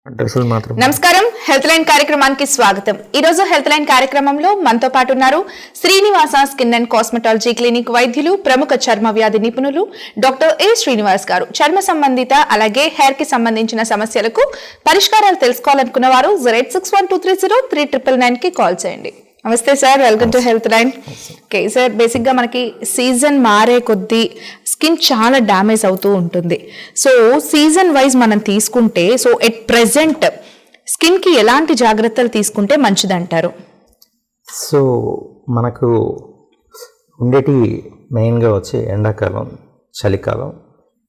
డ్రెస్సులు మాత్రం. నమస్కారం, హెల్త్ లైన్ కార్యక్రమానికి స్వాగతం. ఈ రోజు హెల్త్ లైన్ కార్యక్రమంలో మనతో పాటు ఉన్నారు Srinivasa skin and cosmetology clinic వైద్యులు, ప్రముఖ చర్మ వ్యాధి నిపుణులు డాక్టర్ ఏ శ్రీనివాస్ గారు. చర్మ సంబంధిత అలాగే హెయిర్ కి సంబంధించిన సమస్యలకు పరిష్కారాలు తెలుసుకోవాలనుకున్న వారు 08612303999 కి కాల్ చేయండి. నమస్తే sir, welcome to health line. Okay sir, basic గా మనకి సీజన్ మారే కొద్దీ స్కిన్ చాలా డ్యామేజ్ అవుతూ ఉంటుంది. సో సీజన్ వైజ్ మనం తీసుకుంటే, సో ఎట్ ప్రెసెంట్ స్కిన్ కి ఎలాంటి జాగ్రత్తలు తీసుకుంటే మంచిదంటారు? సో మనకు ఉండేటి మెయిన్గా వచ్చే ఎండాకాలం, చలికాలం,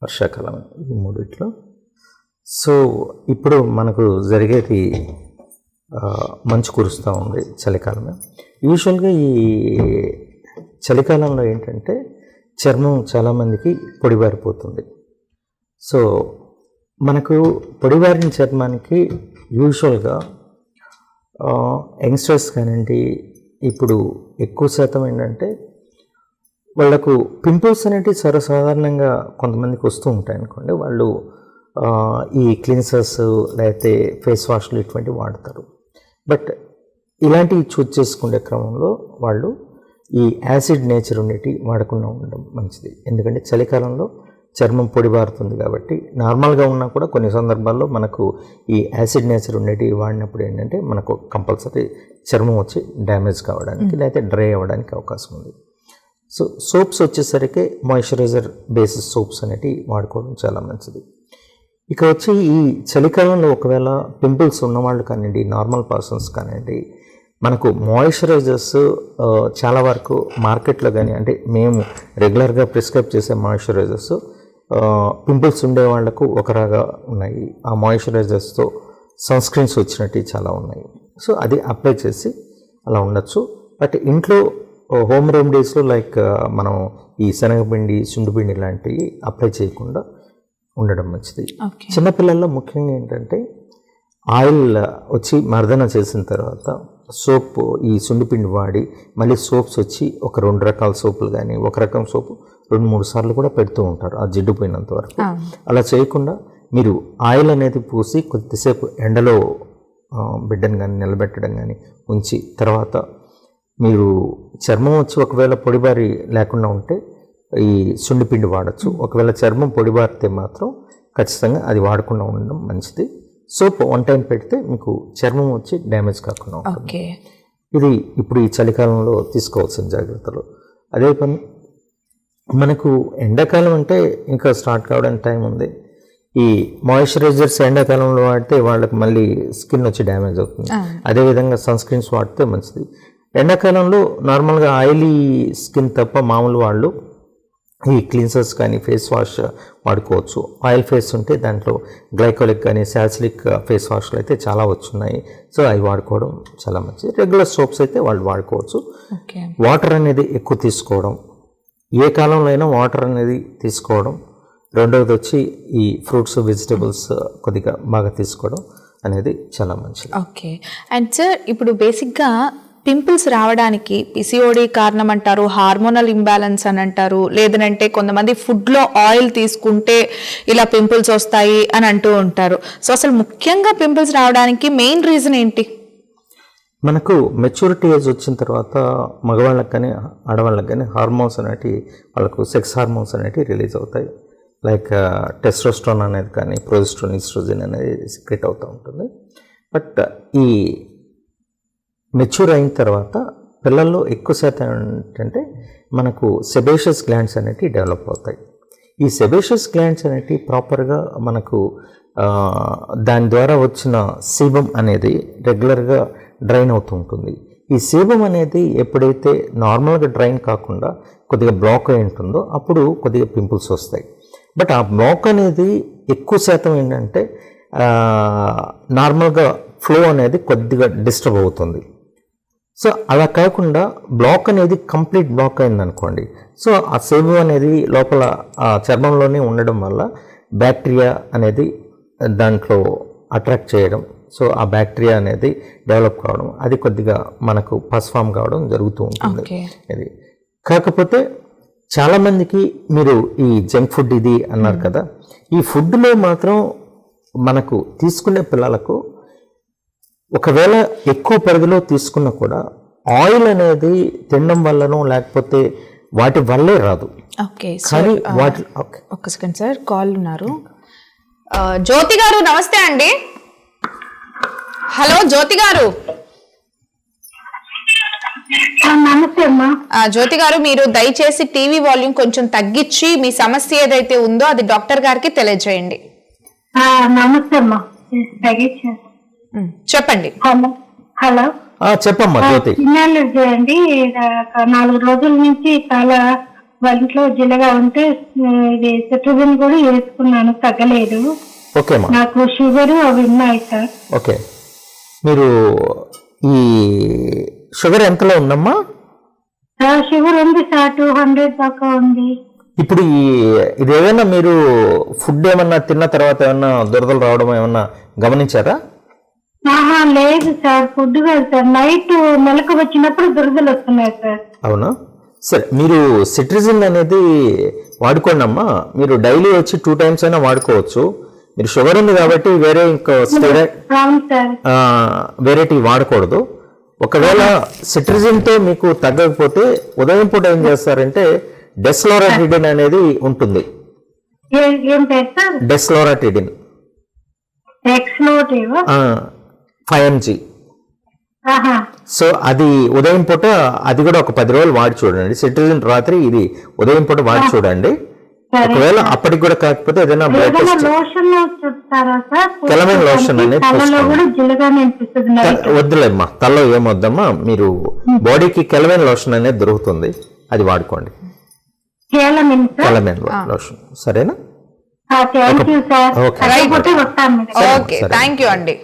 వర్షాకాలం, ఈ మూడిట్లో. సో ఇప్పుడు మనకు జరిగేది మంచు కురుస్తూ ఉంది, చలికాలమే. యూజువల్గా ఈ చలికాలంలో ఏంటంటే చర్మం చాలామందికి పొడిబారిపోతుంది. సో మనకు పొడిబారిన చర్మానికి యూజువల్గా యంగ్స్టర్స్ కానివ్వండి, ఇప్పుడు ఎక్కువ శాతం ఏంటంటే వాళ్ళకు పింపుల్స్ అనేవి సర్వసాధారణంగా కొంతమందికి వస్తూ ఉంటాయి అనుకోండి. వాళ్ళు ఈ క్లీన్సర్స్ లేకపోతే ఫేస్ వాష్లు ఇటువంటివి వాడతారు. బట్ ఇలాంటివి చూస్ చేసుకునే క్రమంలో వాళ్ళు ఈ యాసిడ్ నేచర్ ఉండేటి వాడకుండా ఉండడం మంచిది. ఎందుకంటే చలికాలంలో చర్మం పొడిబారుతుంది కాబట్టి నార్మల్గా ఉన్నా కూడా కొన్ని సందర్భాల్లో మనకు ఈ యాసిడ్ నేచర్ ఉండేటి వాడినప్పుడు ఏంటంటే మనకు కంపల్సరీ చర్మం వచ్చి డ్యామేజ్ కావడానికి లేకపోతే డ్రై అవ్వడానికి అవకాశం ఉంది. సో సోప్స్ వచ్చేసరికి మాయిశ్చరైజర్ బేసిస్ సోప్స్ అనేటివి వాడుకోవడం చాలా మంచిది. ఇక వచ్చి ఈ చలికాలంలో ఒకవేళ పింపుల్స్ ఉన్నవాళ్ళు కానివ్వండి, నార్మల్ పర్సన్స్ కానివ్వండి, మనకు మాయిశ్చరైజర్స్ చాలా వరకు మార్కెట్లో కానీ, అంటే మేము రెగ్యులర్గా ప్రిస్క్రైబ్ చేసే మాయిశ్చరైజర్స్ పింపుల్స్ ఉండే వాళ్లకు ఒకలాగా ఉన్నాయి. ఆ మాయిశ్చరైజర్స్తో సన్ స్క్రీన్స్ వచ్చినట్టు చాలా ఉన్నాయి. సో అది అప్లై చేసి అలా ఉండొచ్చు. బట్ ఇంట్లో హోమ్ రెమెడీస్లో లైక్ మనం ఈ శనగపిండి, సుండుపిండి లాంటివి అప్లై చేయకుండా ఉండడం మంచిది. చిన్నపిల్లల్లో ముఖ్యంగా ఏంటంటే ఆయిల్ వచ్చి మర్దన చేసిన తర్వాత సోప్, ఈ సుండిపిండి వాడి మళ్ళీ సోప్స్ వచ్చి ఒక 2 రకాల సోపులు కానీ ఒక రకం సోపు 2-3 సార్లు కూడా పెడుతూ ఉంటారు ఆ జిడ్డు పోయినంత వరకు. అలా చేయకుండా మీరు ఆయిల్ అనేది పూసి కొద్దిసేపు ఎండలో బిడ్డను కానీ నిలబెట్టడం కానీ ఉంచి తర్వాత మీరు చర్మం వచ్చి ఒకవేళ పొడిబారి లేకుండా ఉంటే ఈ సుండిపిండి వాడచ్చు. ఒకవేళ చర్మం పొడిబారితే మాత్రం ఖచ్చితంగా అది వాడకుండా ఉండడం మంచిది. సోప్ 1 టైం పెడితే మీకు చర్మం వచ్చి డ్యామేజ్ కాకుండా ఉంటుంది. ఇది ఇప్పుడు ఈ చలికాలంలో తీసుకోవాల్సిన జాగ్రత్తలు. అదే పని మనకు ఎండాకాలం అంటే ఇంకా స్టార్ట్ కావడానికి టైం ఉంది. ఈ మాయిశ్చరైజర్స్ ఎండాకాలంలో వాడితే వాళ్ళకి మళ్ళీ స్కిన్ వచ్చి డ్యామేజ్ అవుతుంది. అదేవిధంగా సన్ స్క్రీన్స్ వాడితే మంచిది. ఎండాకాలంలో నార్మల్గా ఆయిలీ స్కిన్ తప్ప మామూలు వాళ్ళు ఈ క్లీన్సర్స్ కానీ ఫేస్ వాష్ వాడుకోవచ్చు. ఆయిల్ ఫేస్ ఉంటే దాంట్లో గ్లైకోలిక్ కానీ సాలిసిలిక్ ఫేస్ వాష్లు అయితే చాలా వచ్చున్నాయి. సో అవి వాడుకోవడం చాలా మంచిది. రెగ్యులర్ సోప్స్ అయితే వాళ్ళు వాడుకోవచ్చు. వాటర్ అనేది ఎక్కువ తీసుకోవడం, ఏ కాలంలో అయినా వాటర్ అనేది తీసుకోవడం. రెండవది వచ్చి ఈ ఫ్రూట్స్, వెజిటబుల్స్ కొద్దిగా బాగా తీసుకోవడం అనేది చాలా మంచిది. ఓకే. అండ్ సార్, ఇప్పుడు బేసిక్గా పింపుల్స్ రావడానికి పిసిఓడి కారణం అంటారు, హార్మోనల్ ఇంబ్యాలెన్స్ అని అంటారు, లేదంటే కొంతమంది ఫుడ్లో ఆయిల్ తీసుకుంటే ఇలా పింపుల్స్ వస్తాయి అని అంటూ ఉంటారు. సో అసలు ముఖ్యంగా పింపుల్స్ రావడానికి మెయిన్ రీజన్ ఏంటి? మనకు మెచ్యూరిటీ ఏజ్ వచ్చిన తర్వాత మగవాళ్ళకి కానీ ఆడవాళ్ళకి కానీ హార్మోన్స్ అనేటివి, వాళ్ళకు సెక్స్ హార్మోన్స్ అనేటివి రిలీజ్ అవుతాయి. లైక్ టెస్టోస్టెరాన్ అనేది కానీ ప్రొజెస్టెరాన్, ఈస్ట్రోజన్ అనేది సీక్రెట్ అవుతూ ఉంటుంది. బట్ ఈ మెచ్యూర్ అయిన తర్వాత పిల్లల్లో ఎక్కువ శాతం ఏంటంటే మనకు సెబేషియస్ గ్లాండ్స్ అనేటివి డెవలప్ అవుతాయి. ఈ సెబేషియస్ గ్లాండ్స్ అనేటివి ప్రాపర్గా మనకు దాని ద్వారా వచ్చిన సీబం అనేది రెగ్యులర్గా డ్రైన్ అవుతూ ఉంటుంది. ఈ సీబం అనేది ఎప్పుడైతే నార్మల్గా డ్రైన్ కాకుండా కొద్దిగా బ్లాక్ అయి ఉంటుందో అప్పుడు కొద్దిగా పింపుల్స్ వస్తాయి. బట్ ఆ బ్లాక్ అనేది ఎక్కువ శాతం ఏంటంటే నార్మల్గా ఫ్లో అనేది కొద్దిగా డిస్టర్బ్ అవుతుంది. సో అలా కాకుండా బ్లాక్ అనేది కంప్లీట్ బ్లాక్ అయిందనుకోండి, సో ఆ సేబం అనేది లోపల ఆ చర్మంలోనే ఉండడం వల్ల బ్యాక్టీరియా అనేది దాంట్లో అట్రాక్ట్ చేయడం, సో ఆ బ్యాక్టీరియా అనేది డెవలప్ కావడం, అది కొద్దిగా మనకు పస్ ఫామ్ కావడం జరుగుతూ ఉంటుంది. ఇది కాకపోతే చాలామందికి మీరు ఈ జంక్ ఫుడ్ ఇది అన్నారు కదా, ఈ ఫుడ్లో మాత్రం మనకు తీసుకునే పిల్లలకు ఒకవేళ ఎక్కువ పరిధిలో తీసుకున్నా కూడా ఆయిల్ అనేది తినడం వల్లనో లేకపోతే వాటి వల్లే రాదు. ఓకే కానీ వాటి ఒక్క సెకండ్ సార్, కాల్ ఉన్నారు. జ్యోతి గారు నమస్తే అండి. హలో జ్యోతి గారు. నమస్తే అమ్మా. జ్యోతి గారు, మీరు దయచేసి టీవీ వాల్యూమ్ కొంచెం తగ్గించి మీ సమస్య ఏదైతే ఉందో అది డాక్టర్ గారికి తెలియజేయండి. నమస్తే అమ్మా. చెప్పండి. హలో హలో చెప్పమ్మా జ్యోతి. చిన్నాళ్ళు చేయండి. 4 రోజుల నుంచి చాలా ఒంట్లో జిల్లగా ఉంటే ఇది సిట్రజిన్ కూడా వేసుకున్నాను, తగ్గలేదు. ఓకే అమ్మా. నాకు షుగర్ అవి ఉన్నాయి సార్. ఓకే, మీరు ఈ షుగర్ ఎంతలో ఉందమ్మా? షుగర్ ఉంది సార్, 200 దాకా ఉంది. ఇప్పుడు ఇది ఏమైనా మీరు ఫుడ్ ఏమన్నా తిన్న తర్వాత ఏమన్నా దురదలు రావడం ఏమన్నా గమనించారా? లేదు సార్, ఫుడ్ కాదు సార్, నైట్ మెలకు వచ్చినప్పుడు దురదలు వస్తున్నాయి సార్. అవునా, సరే మీరు సిట్రిజిన్ అనేది వాడుకోండి అమ్మా. మీరు డైలీ వచ్చి 2 times అయినా వాడుకోవచ్చు. మీరు షుగర్ ఉంది కాబట్టి వేరే ఇంకో వేరేటి వాడకూడదు. ఒకవేళ సిట్రిజిన్తో మీకు తగ్గకపోతే ఉదయం పూట ఏం చేస్తారంటే డెస్లోరాటిడిన్ అనేది ఉంటుంది. డెస్లోరాటిడిన్ 5 mg. సో అది ఉదయం పూట, అది కూడా ఒక 10 రోజులు వాడి చూడండి. సిట్రిజిన్ రాత్రి, ఇది ఉదయం పూట వాడి చూడండి. ఒకవేళ అప్పటికి కూడా కాకపోతే ఏదైనా బ్లడ్ టెస్ట్, కెలమైన్ లోషన్ అనేది వద్దులేమ్మా, తలలో ఏమొద్దమ్మా. మీరు బాడీకి కెలమైన్ లోషన్ అనేది దొరుకుతుంది, అది వాడుకోండి. కెలమైన్ లోషన్, సరేనా? ఓకే, థ్యాంక్ యూ అండి.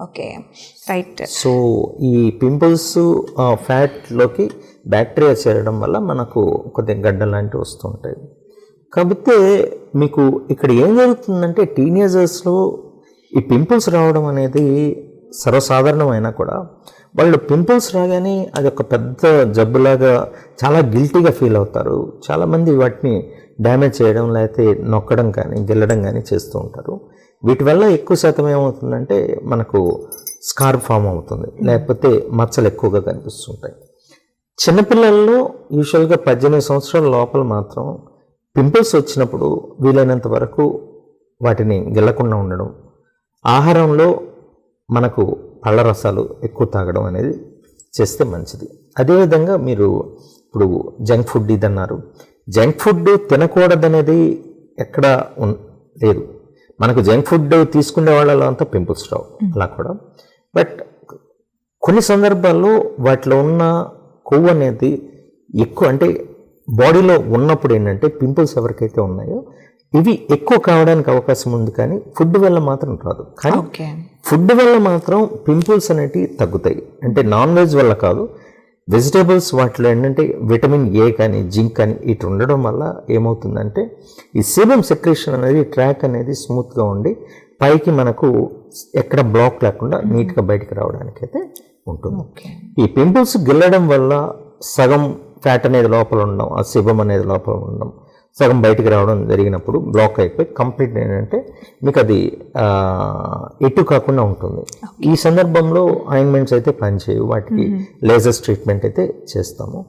Okay right. సో ఈ పింపుల్స్ ఫ్యాట్లోకి బ్యాక్టీరియా చేరడం వల్ల మనకు కొద్దిగా గడ్డ లాంటివి వస్తుంటాయి. కాకపోతే మీకు ఇక్కడ ఏం జరుగుతుందంటే టీనేజర్స్లో ఈ పింపుల్స్ రావడం అనేది సర్వసాధారణమైనా కూడా వాళ్ళు పింపుల్స్ రాగానే అది ఒక పెద్ద జబ్బులాగా చాలా గిల్టీగా ఫీల్ అవుతారు. చాలామంది వాటిని డ్యామేజ్ చేయడం, లేకపోతే నొక్కడం కానీ గిల్లడం కానీ చేస్తూ ఉంటారు. వీటి వల్ల ఎక్కువ శాతం ఏమవుతుందంటే మనకు స్కార్ ఫామ్ అవుతుంది, లేకపోతే మచ్చలు ఎక్కువగా కనిపిస్తుంటాయి. చిన్నపిల్లల్లో యూజువల్గా 18 సంవత్సరాల లోపల మాత్రం పింపుల్స్ వచ్చినప్పుడు వీలైనంత వరకు వాటిని గిల్లకుండా ఉండడం, ఆహారంలో మనకు పళ్ళ రసాలు ఎక్కువ తాగడం అనేది చేస్తే మంచిది. అదేవిధంగా మీరు ఇప్పుడు జంక్ ఫుడ్ ఇదన్నారు. జంక్ ఫుడ్ తినకూడదనేది ఎక్కడ లేదు. మనకు జంక్ ఫుడ్ తీసుకునే వాళ్ళలో అంతా పింపుల్స్ రావు అలా కూడా. బట్ కొన్ని సందర్భాల్లో వాటిలో ఉన్న కొవ్వు అనేది ఎక్కువ, అంటే బాడీలో ఉన్నప్పుడు ఏంటంటే పింపుల్స్ ఎవరికైతే ఉన్నాయో ఇవి ఎక్కువ కావడానికి అవకాశం ఉంది. కానీ ఫుడ్ వల్ల మాత్రం రాదు. కానీ ఫుడ్ వల్ల మాత్రం పింపుల్స్ అనేటివి తగ్గుతాయి. అంటే నాన్ వెజ్ వల్ల కాదు, వెజిటేబుల్స్ వాటిలో ఏంటంటే విటమిన్ ఏ కానీ జింక్ కానీ ఇటు ఉండడం వల్ల ఏమవుతుందంటే ఈ సేబమ్ సెక్రేషన్ అనేది ట్రాక్ అనేది స్మూత్గా ఉండి పైకి మనకు ఎక్కడ బ్లాక్ లేకుండా నీట్గా బయటికి రావడానికి అయితే ఉంటుంది. ఈ పింపుల్స్ గిల్లడం వల్ల సగం ఫ్యాట్ అనేది లోపల ఉండడం, ఆ సేబమ్ అనేది లోపల ఉండడం, సగం బయటికి రావడం జరిగినప్పుడు బ్లాక్ అయిపోయి కంప్లీట్ ఏంటంటే మీకు అది ఎటు కాకుండా ఉంటుంది. ఈ సందర్భంలో ఆయింట్మెంట్స్ అయితే పనిచేయవు, వాటికి లేజర్స్ ట్రీట్మెంట్ అయితే చేస్తాము.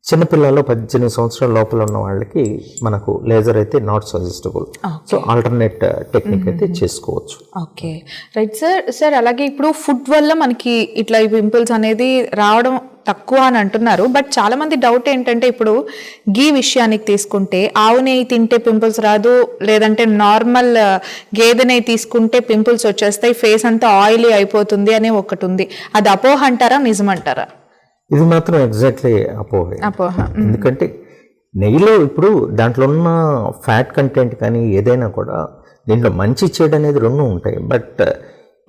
చిన్నపిల్లల్లో 18 సంవత్సరాల లోపల ఉన్న వాళ్ళకి మనకు లేజర్ అయితే not suggestible. So alternate technique అయితే చేసుకోవచ్చు. Okay right sir. అలాగే ఇప్పుడు ఫుడ్ వల్ల మనకి ఇట్లా ఈ పింపుల్స్ అనేది రావడం తక్కువ అని అంటున్నారు. బట్ చాలా మంది డౌట్ ఏంటంటే ఇప్పుడు గీ విషయానికి తీసుకుంటే ఆవు నెయ్యి తింటే పింపుల్స్ రాదు, లేదంటే నార్మల్ గేదె నెయ్యి తీసుకుంటే పింపుల్స్ వచ్చేస్తాయి, ఫేస్ అంతా ఆయిలీ అయిపోతుంది అనే ఒకటి ఉంది. అది అపోహ అంటారా, నిజమంటారా? ఇది మాత్రం ఎగ్జాక్ట్లీ అపోహ. ఎందుకంటే నెయ్యిలో ఇప్పుడు దాంట్లో ఉన్న ఫ్యాట్ కంటెంట్ కానీ ఏదైనా కూడా దీంట్లో మంచి చెడు అనేది రెండు ఉంటాయి. బట్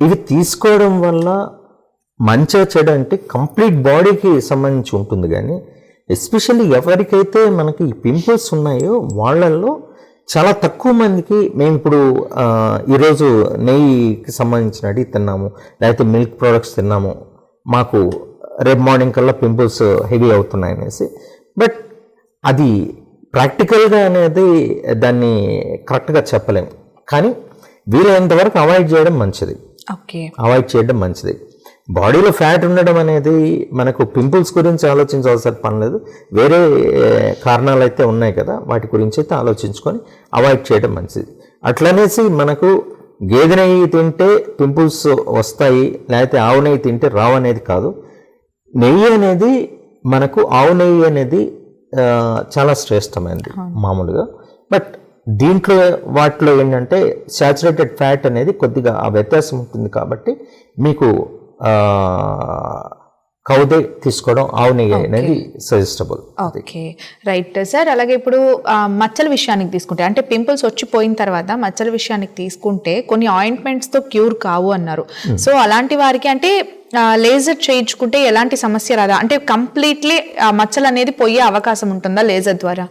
ఇవి తీసుకోవడం వల్ల మంచిగా చెడు అంటే కంప్లీట్ బాడీకి సంబంధించి ఉంటుంది. కానీ ఎస్పెషల్లీ ఎవరికైతే మనకి ఈ పింపుల్స్ ఉన్నాయో వాళ్ళల్లో చాలా తక్కువ మందికి మేము ఇప్పుడు ఈరోజు నెయ్యికి సంబంధించినవి తిన్నాము, లేకపోతే మిల్క్ ప్రోడక్ట్స్ తిన్నాము, మాకు రేపు మార్నింగ్ కల్లా పింపుల్స్ హెవీ అవుతున్నాయి అనేసి. బట్ అది ప్రాక్టికల్గా అనేది దాన్ని కరెక్ట్గా చెప్పలేం, కానీ వీలైనంత వరకు అవాయిడ్ చేయడం మంచిది. బాడీలో ఫ్యాట్ ఉండడం అనేది మనకు పింపుల్స్ గురించి ఆలోచించవలసిన పని లేదు, వేరే కారణాలు అయితే ఉన్నాయి కదా, వాటి గురించి అయితే ఆలోచించుకొని అవాయిడ్ చేయడం మంచిది. అట్లనేసి మనకు గేదె నెయ్యి తింటే పింపుల్స్ వస్తాయి, లేకపోతే ఆవు నెయ్యి తింటే రావు అనేది కాదు. నెయ్యి అనేది మనకు ఆవు నెయ్యి అనేది చాలా శ్రేష్టమైనది మామూలుగా. బట్ దీంట్లో వాటిలో ఏంటంటే సాచురేటెడ్ ఫ్యాట్ అనేది కొద్దిగా ఆ వ్యత్యాసం ఉంటుంది, కాబట్టి మీకు కౌదే తీసుకోవడం ఆవు నెయ్యి అనేది సజెస్టబుల్. Okay, right sir. అలాగే ఇప్పుడు మచ్చల విషయానికి తీసుకుంటే, అంటే పింపుల్స్ వచ్చిపోయిన తర్వాత మచ్చల విషయానికి తీసుకుంటే కొన్ని ఆయింట్మెంట్స్తో క్యూర్ కావు అన్నారు. సో అలాంటి వారికి అంటే లేజర్ చేయించుకుంటే ఎలాంటి సమస్య రాదా, అంటే కంప్లీట్లీ మచ్చలు అనేది పోయే అవకాశం ఉంటుందా లేజర్ ద్వారా?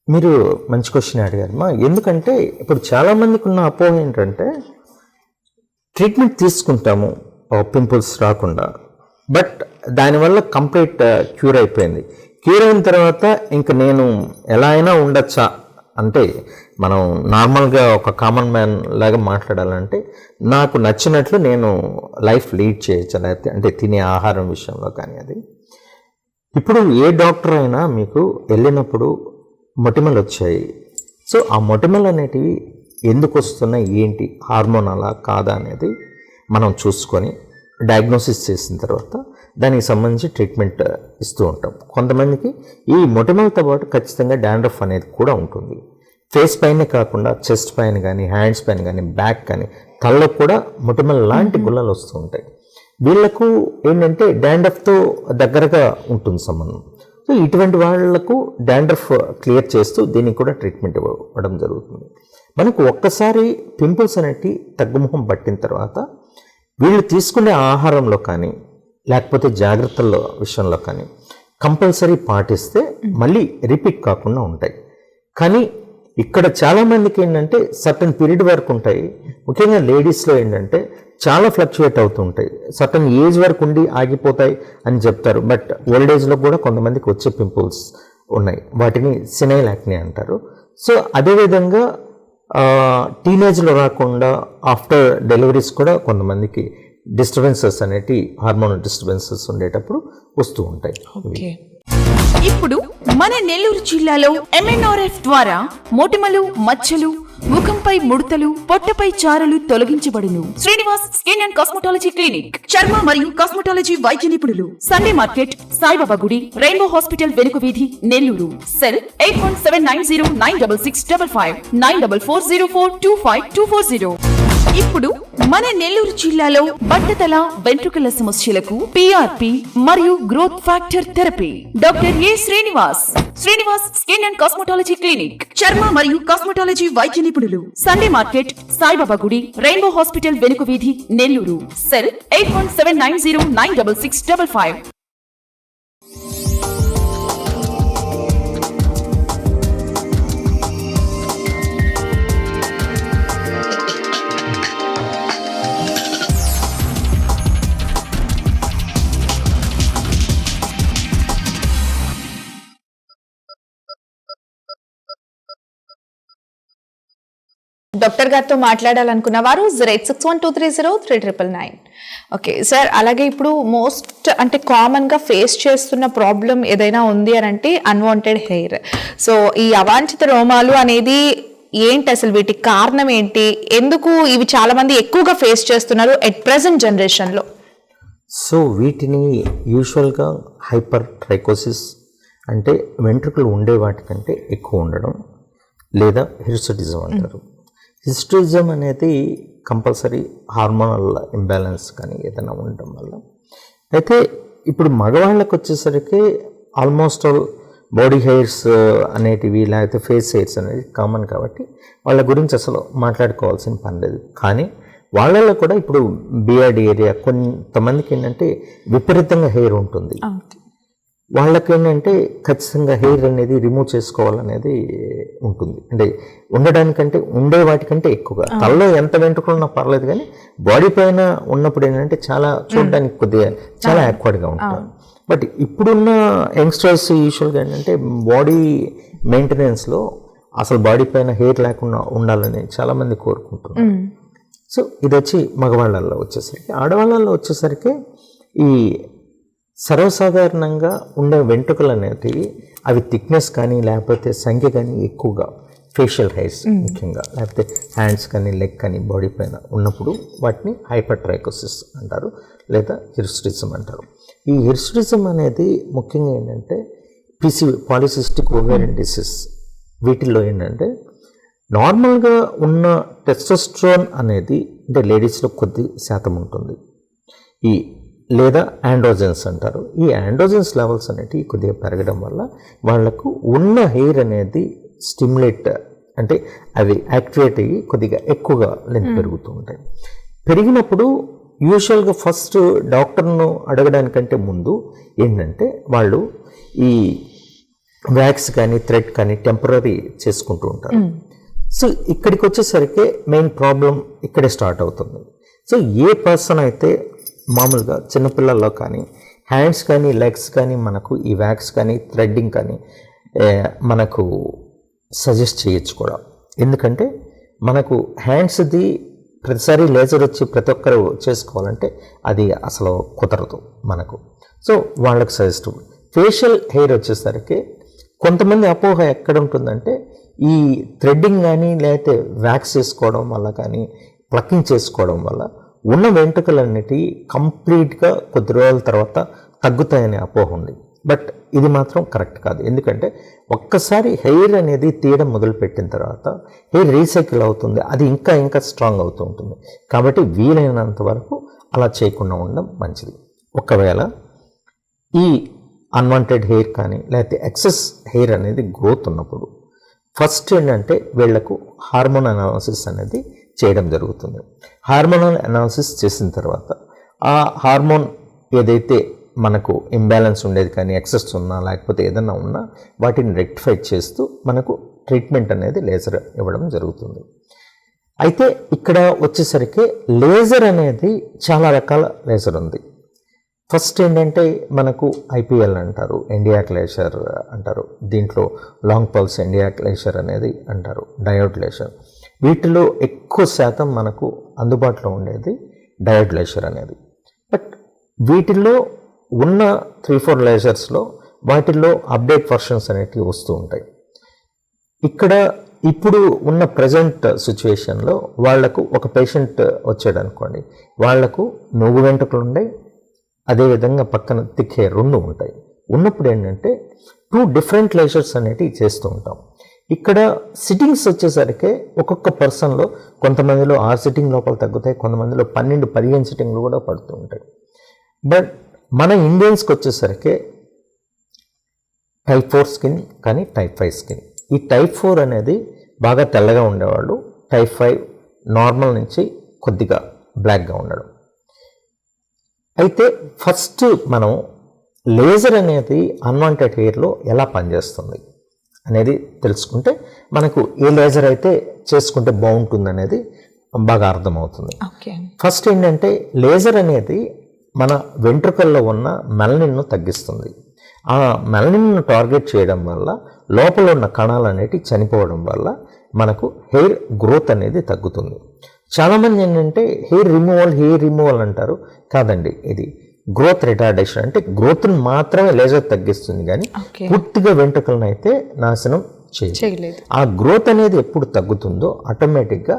మీరు మంచి క్వశ్చన్ అడిగారమ్మా. ఎందుకంటే ఇప్పుడు చాలామందికి ఉన్న అపోహ ఏంటంటే ట్రీట్మెంట్ తీసుకుంటాము పింపుల్స్ రాకుండా, బట్ దానివల్ల కంప్లీట్ క్యూర్ అయిపోయింది. క్యూర్ అయిన తర్వాత ఇంక నేను ఎలా అయినా ఉండొచ్చా అంటే, మనం నార్మల్గా ఒక కామన్ మ్యాన్ లాగా మాట్లాడాలంటే నాకు నచ్చినట్లు నేను లైఫ్ లీడ్ చేయొచ్చు, లేకపోతే అంటే తినే ఆహారం విషయంలో కానీ. అది ఇప్పుడు ఏ డాక్టర్ అయినా మీకు వెళ్ళినప్పుడు మొటిమలు వచ్చాయి, సో ఆ మొటిమలు అనేటివి ఎందుకు వస్తున్నాయి, ఏంటి, హార్మోనాలా కాదా అనేది మనం చూసుకొని డయాగ్నోసిస్ చేసిన తర్వాత దానికి సంబంధించి ట్రీట్మెంట్ ఇస్తూ ఉంటాం. కొంతమందికి ఈ మొటిమలతో పాటు ఖచ్చితంగా డాండ్రఫ్ అనేది కూడా ఉంటుంది. ఫేస్ పైనే కాకుండా చెస్ట్ పైన కానీ, హ్యాండ్స్ పైన కానీ, బ్యాక్ కానీ, తలలో కూడా మొటిమల లాంటి గుల్లలు వస్తూ ఉంటాయి. వీళ్లకు ఏంటంటే డాండ్రఫ్తో దగ్గరగా ఉంటుంది సంబంధం. సో ఇటువంటి వాళ్లకు డాండ్రఫ్ క్లియర్ చేస్తూ దీనికి కూడా ట్రీట్మెంట్ ఇవ్వడం జరుగుతుంది. మనకు ఒక్కసారి పింపుల్స్ అనేవి తగ్గుముఖం పట్టిన తర్వాత వీళ్ళు తీసుకునే ఆహారంలో కానీ, లేకపోతే జాగ్రత్తల విషయంలో కానీ కంపల్సరీ పాటిస్తే మళ్ళీ రిపీట్ కాకుండా ఉంటాయి. కానీ ఇక్కడ చాలామందికి ఏంటంటే సర్టన్ పీరియడ్ వరకు ఉంటాయి. ముఖ్యంగా లేడీస్లో ఏంటంటే చాలా ఫ్లక్చువేట్ అవుతూ ఉంటాయి. సర్టన్ ఏజ్ వరకు ఉండి ఆగిపోతాయి అని చెప్తారు, బట్ ఓల్డ్ ఏజ్లో కూడా కొంతమందికి వచ్చే పింపుల్స్ ఉన్నాయి. వాటిని సినైల్ యాక్నే అంటారు. సో అదేవిధంగా టీనేజ్లో రాకుండా ఆఫ్టర్ డెలివరీస్ కూడా కొంతమందికి డిస్టర్బెన్సెస్ అనేటి, హార్మోనల్ డిస్టర్బెన్సెస్ ఉండేటప్పుడు వస్తూ ఉంటాయి. ఇప్పుడు మన నెల్లూరు జిల్లాలో MNRF ద్వారా మొటిమలు, మచ్చలు, ముఖంపై ముడతలు, పొట్టపై చారలు తొలగించబడును. Srinivas skin and cosmetology clinic, చర్మ మరియు కాస్మెటాలజీ వైద్య నిపుణులు. సండే మార్కెట్, సాయిబాబా గుడి, రెయిన్బో హాస్పిటల్ వెనుక వీధి, నెల్లూరు. సెల్ 8179096655 9440425240. ఇప్పుడు మన నెల్లూరు జిల్లాలో బట్టతల, వెంట్రుకల సమస్యలకు PRP మరియు growth factor therapy doctor A Srinivas skin and cosmetology clinic, చర్మ మరియు కాస్మెటాలజీ వైద్య నిపుణులు. సండే మార్కెట్, సాయిబాబా గుడి, రెయిన్బో హాస్పిటల్ వెనుక వీధి, నెల్లూరు. సెల్ 8179096655. డాక్టర్ గారితో మాట్లాడాలనుకున్న వారు 08612303999. ఓకే సార్, అలాగే ఇప్పుడు మోస్ట్ అంటే కామన్గా ఫేస్ చేస్తున్న ప్రాబ్లం ఏదైనా ఉంది అని అంటే అన్వాంటెడ్ హెయిర్. సో ఈ అవాంఛిత రోమాలు అనేది ఏంటి, అసలు వీటికి కారణం ఏంటి, ఎందుకు ఇవి చాలా మంది ఎక్కువగా ఫేస్ చేస్తున్నారు ఎట్ ప్రెసెంట్ జనరేషన్లో? సో వీటిని యూజువల్గా హైపర్ ట్రైకోసిస్ అంటే వెంట్రుకలు ఉండే వాటికంటే ఎక్కువ ఉండడం, లేదా హిర్సుటిజం అంటారు. హిస్టరిజం అనేది కంపల్సరీ హార్మోనల్ ఇంబ్యాలెన్స్ కానీ ఏదైనా ఉండటం వల్ల. అయితే ఇప్పుడు మగవాళ్ళకి వచ్చేసరికి ఆల్మోస్ట్ ఆల్ బాడీ హెయిర్స్ అనేటివి, లేకపోతే ఫేస్ హెయిర్స్ అనేవి కామన్ కాబట్టి వాళ్ళ గురించి అసలు మాట్లాడుకోవాల్సిన పని లేదు. కానీ వాళ్ళలో కూడా ఇప్పుడు బియర్డ్ ఏరియా కొంతమందికి ఏంటంటే విపరీతంగా హెయిర్ ఉంటుంది. వాళ్ళకి ఏంటంటే ఖచ్చితంగా హెయిర్ అనేది రిమూవ్ చేసుకోవాలనేది ఉంటుంది. అంటే ఉండడానికంటే ఉండే వాటికంటే ఎక్కువగా తలలో ఎంత వెంట్రుకలున్నా పర్లేదు, కానీ బాడీ పైన ఉన్నప్పుడు ఏంటంటే చాలా చూడడానికి కొద్దిగా చాలా యాక్వర్డ్గా ఉంటుంది. బట్ ఇప్పుడున్న యంగ్స్టర్స్ యూజువల్గా ఏంటంటే బాడీ మెయింటెనెన్స్లో అసలు బాడీ పైన హెయిర్ లేకుండా ఉండాలని చాలామంది కోరుకుంటున్నారు. సో ఇది వచ్చి మగవాళ్ళల్లో వచ్చేసరికి, ఆడవాళ్ళల్లో వచ్చేసరికి ఈ సర్వసాధారణంగా ఉండే వెంట్రుకలు అనేటివి అవి థిక్నెస్ కానీ లేకపోతే సంఖ్య కానీ ఎక్కువగా ఫేషియల్ హెయిర్స్ ముఖ్యంగా, లేకపోతే హ్యాండ్స్ కానీ లెగ్ కానీ బాడీ పైన ఉన్నప్పుడు వాటిని హైపర్ట్రైకోసిస్ అంటారు లేదా హిర్సుటిజం అంటారు. ఈ హిర్సుటిజం అనేది ముఖ్యంగా ఏంటంటే పాలిసిస్టిక్ ఓవేరియన్ డిసీజ్. వీటిల్లో ఏంటంటే నార్మల్గా ఉన్న టెస్టోస్టెరాన్ అనేది అంటే లేడీస్లో కొద్ది శాతం ఉంటుంది, ఈ లేదా ఆండ్రోజెన్స్ అంటారు. ఈ ఆండ్రోజెన్స్ లెవెల్స్ అనేటివి కొద్దిగా పెరగడం వల్ల వాళ్లకు ఉన్న హెయిర్ అనేది స్టిమ్యులేట్ అంటే అవి యాక్టివేట్ అయ్యి కొద్దిగా ఎక్కువగా లెంత్ పెరుగుతూ ఉంటాయి. పెరిగినప్పుడు యూజువల్గా ఫస్ట్ డాక్టర్ను అడగడానికంటే ముందు ఏంటంటే వాళ్ళు ఈ వ్యాక్స్ కానీ థ్రెడ్ కానీ టెంపరీ చేసుకుంటూ ఉంటారు. సో ఇక్కడికి వచ్చేసరికి మెయిన్ ప్రాబ్లం ఇక్కడే స్టార్ట్ అవుతుంది. సో ఏ పర్సన్ అయితే మామూలుగా చిన్నపిల్లల్లో కానీ హ్యాండ్స్ కానీ లెగ్స్ కానీ మనకు ఈ వ్యాక్స్ కానీ థ్రెడ్డింగ్ కానీ మనకు సజెస్ట్ చేయొచ్చు కూడా. ఎందుకంటే మనకు హ్యాండ్స్ది ప్రతిసారి లేజర్ వచ్చి ప్రతి ఒక్కరు చేసుకోవాలంటే అది అసలు కుదరదు మనకు. సో వాళ్ళకి సజెస్ట్. ఫేషియల్ హెయిర్ వచ్చేసరికి కొంతమంది అపోహ ఎక్కడ ఉంటుందంటే ఈ థ్రెడ్డింగ్ కానీ లేకపోతే వ్యాక్స్ చేసుకోవడం వల్ల కానీ ప్లకింగ్ చేసుకోవడం వల్ల ఉన్న వెంట్రుకలన్నిటి కంప్లీట్గా కొద్ది రోజుల తర్వాత తగ్గుతాయనే అపోహ ఉంది. బట్ ఇది మాత్రం కరెక్ట్ కాదు. ఎందుకంటే ఒక్కసారి హెయిర్ అనేది తీయడం మొదలుపెట్టిన తర్వాత హెయిర్ రీసైకిల్ అవుతుంది, అది ఇంకా ఇంకా స్ట్రాంగ్ అవుతూ ఉంటుంది. కాబట్టి వీలైనంత వరకు అలా చేయకుండా ఉండడం మంచిది. ఒకవేళ ఈ అన్వాంటెడ్ హెయిర్ కానీ లేకపోతే ఎక్సెస్ హెయిర్ అనేది గ్రోత్ ఉన్నప్పుడు ఫస్ట్ ఏంటంటే వీళ్లకు హార్మోన్ అనాలిసిస్ అనేది చేయడం జరుగుతుంది. హార్మోనల్ అనాలిసిస్ చేసిన తర్వాత ఆ హార్మోన్ ఏదైతే మనకు ఇంబ్యాలెన్స్ ఉండేది కానీ ఎక్సెస్ ఉన్నా లేకపోతే ఏదన్నా ఉన్నా వాటిని రెక్టిఫై చేస్తూ మనకు ట్రీట్మెంట్ అనేది లేజర్ ఇవ్వడం జరుగుతుంది. అయితే ఇక్కడ వచ్చేసరికి లేజర్ అనేది చాలా రకాల లేజర్ ఉంది. ఫస్ట్ ఏంటంటే మనకు ఐపీఎల్ అంటారు, ఎండియాక్ లేజర్ అంటారు, దీంట్లో లాంగ్ పల్స్ ఎండియాక్ లేజర్ అనేది అంటారు, డయోడ్ లేజర్. వీటిలో ఎక్కువ శాతం మనకు అందుబాటులో ఉండేది డయోడ్ లేజర్ అనేది. బట్ వీటిల్లో ఉన్న 3-4 లేజర్స్లో వాటిల్లో అప్డేట్ వర్షన్స్ అనేటివి వస్తూ ఉంటాయి. ఇక్కడ ఇప్పుడు ఉన్న ప్రజెంట్ సిచ్యువేషన్లో వాళ్లకు ఒక పేషెంట్ వచ్చాడు అనుకోండి, వాళ్లకు నువ్వు వెంట్రుకలు ఉన్నాయి, అదేవిధంగా పక్కన థిక్ హెయిర్ 2 ఉంటాయి. ఉన్నప్పుడు ఏంటంటే 2 డిఫరెంట్ లేజర్స్ అనేటివి చేస్తూ ఉంటాం. ఇక్కడ సిట్టింగ్స్ వచ్చేసరికి ఒక్కొక్క పర్సన్లో కొంతమందిలో 6 సిట్టింగ్ లోపల తగ్గుతాయి, కొంతమందిలో 12-15 సిట్టింగ్లు కూడా పడుతూ ఉంటాయి. బట్ మన ఇండియన్స్కి వచ్చేసరికి టైప్ 4 స్కిన్ కానీ టైప్ 5 స్కిన్. ఈ టైప్ 4 అనేది బాగా తెల్లగా ఉండేవాళ్ళు, టైప్ 5 నార్మల్ నుంచి కొద్దిగా బ్లాక్గా ఉండడం. అయితే ఫస్ట్ మనం లేజర్ అనేది అన్వాంటెడ్ హెయిర్లో ఎలా పనిచేస్తుంది అనేది తెలుసుకుంటే మనకు ఏ లేజర్ అయితే చేసుకుంటే బాగుంటుంది అనేది బాగా అర్థమవుతుంది. ఫస్ట్ ఏంటంటే లేజర్ అనేది మన వెంట్రుకల్లో ఉన్న మెలనిన్ను తగ్గిస్తుంది. ఆ మెలనిన్ను టార్గెట్ చేయడం వల్ల లోపల ఉన్న కణాలు అనేటివి చనిపోవడం వల్ల మనకు హెయిర్ గ్రోత్ అనేది తగ్గుతుంది. చాలామంది ఏంటంటే హెయిర్ రిమూవల్ అంటారు. కాదండి, ఇది గ్రోత్ రిటార్డేషన్. అంటే గ్రోత్ని మాత్రమే లేజర్ తగ్గిస్తుంది కానీ పూర్తిగా వెంట్రుకలను అయితే నాశనం చేయలేదు. ఆ గ్రోత్ అనేది ఎప్పుడు తగ్గుతుందో ఆటోమేటిక్గా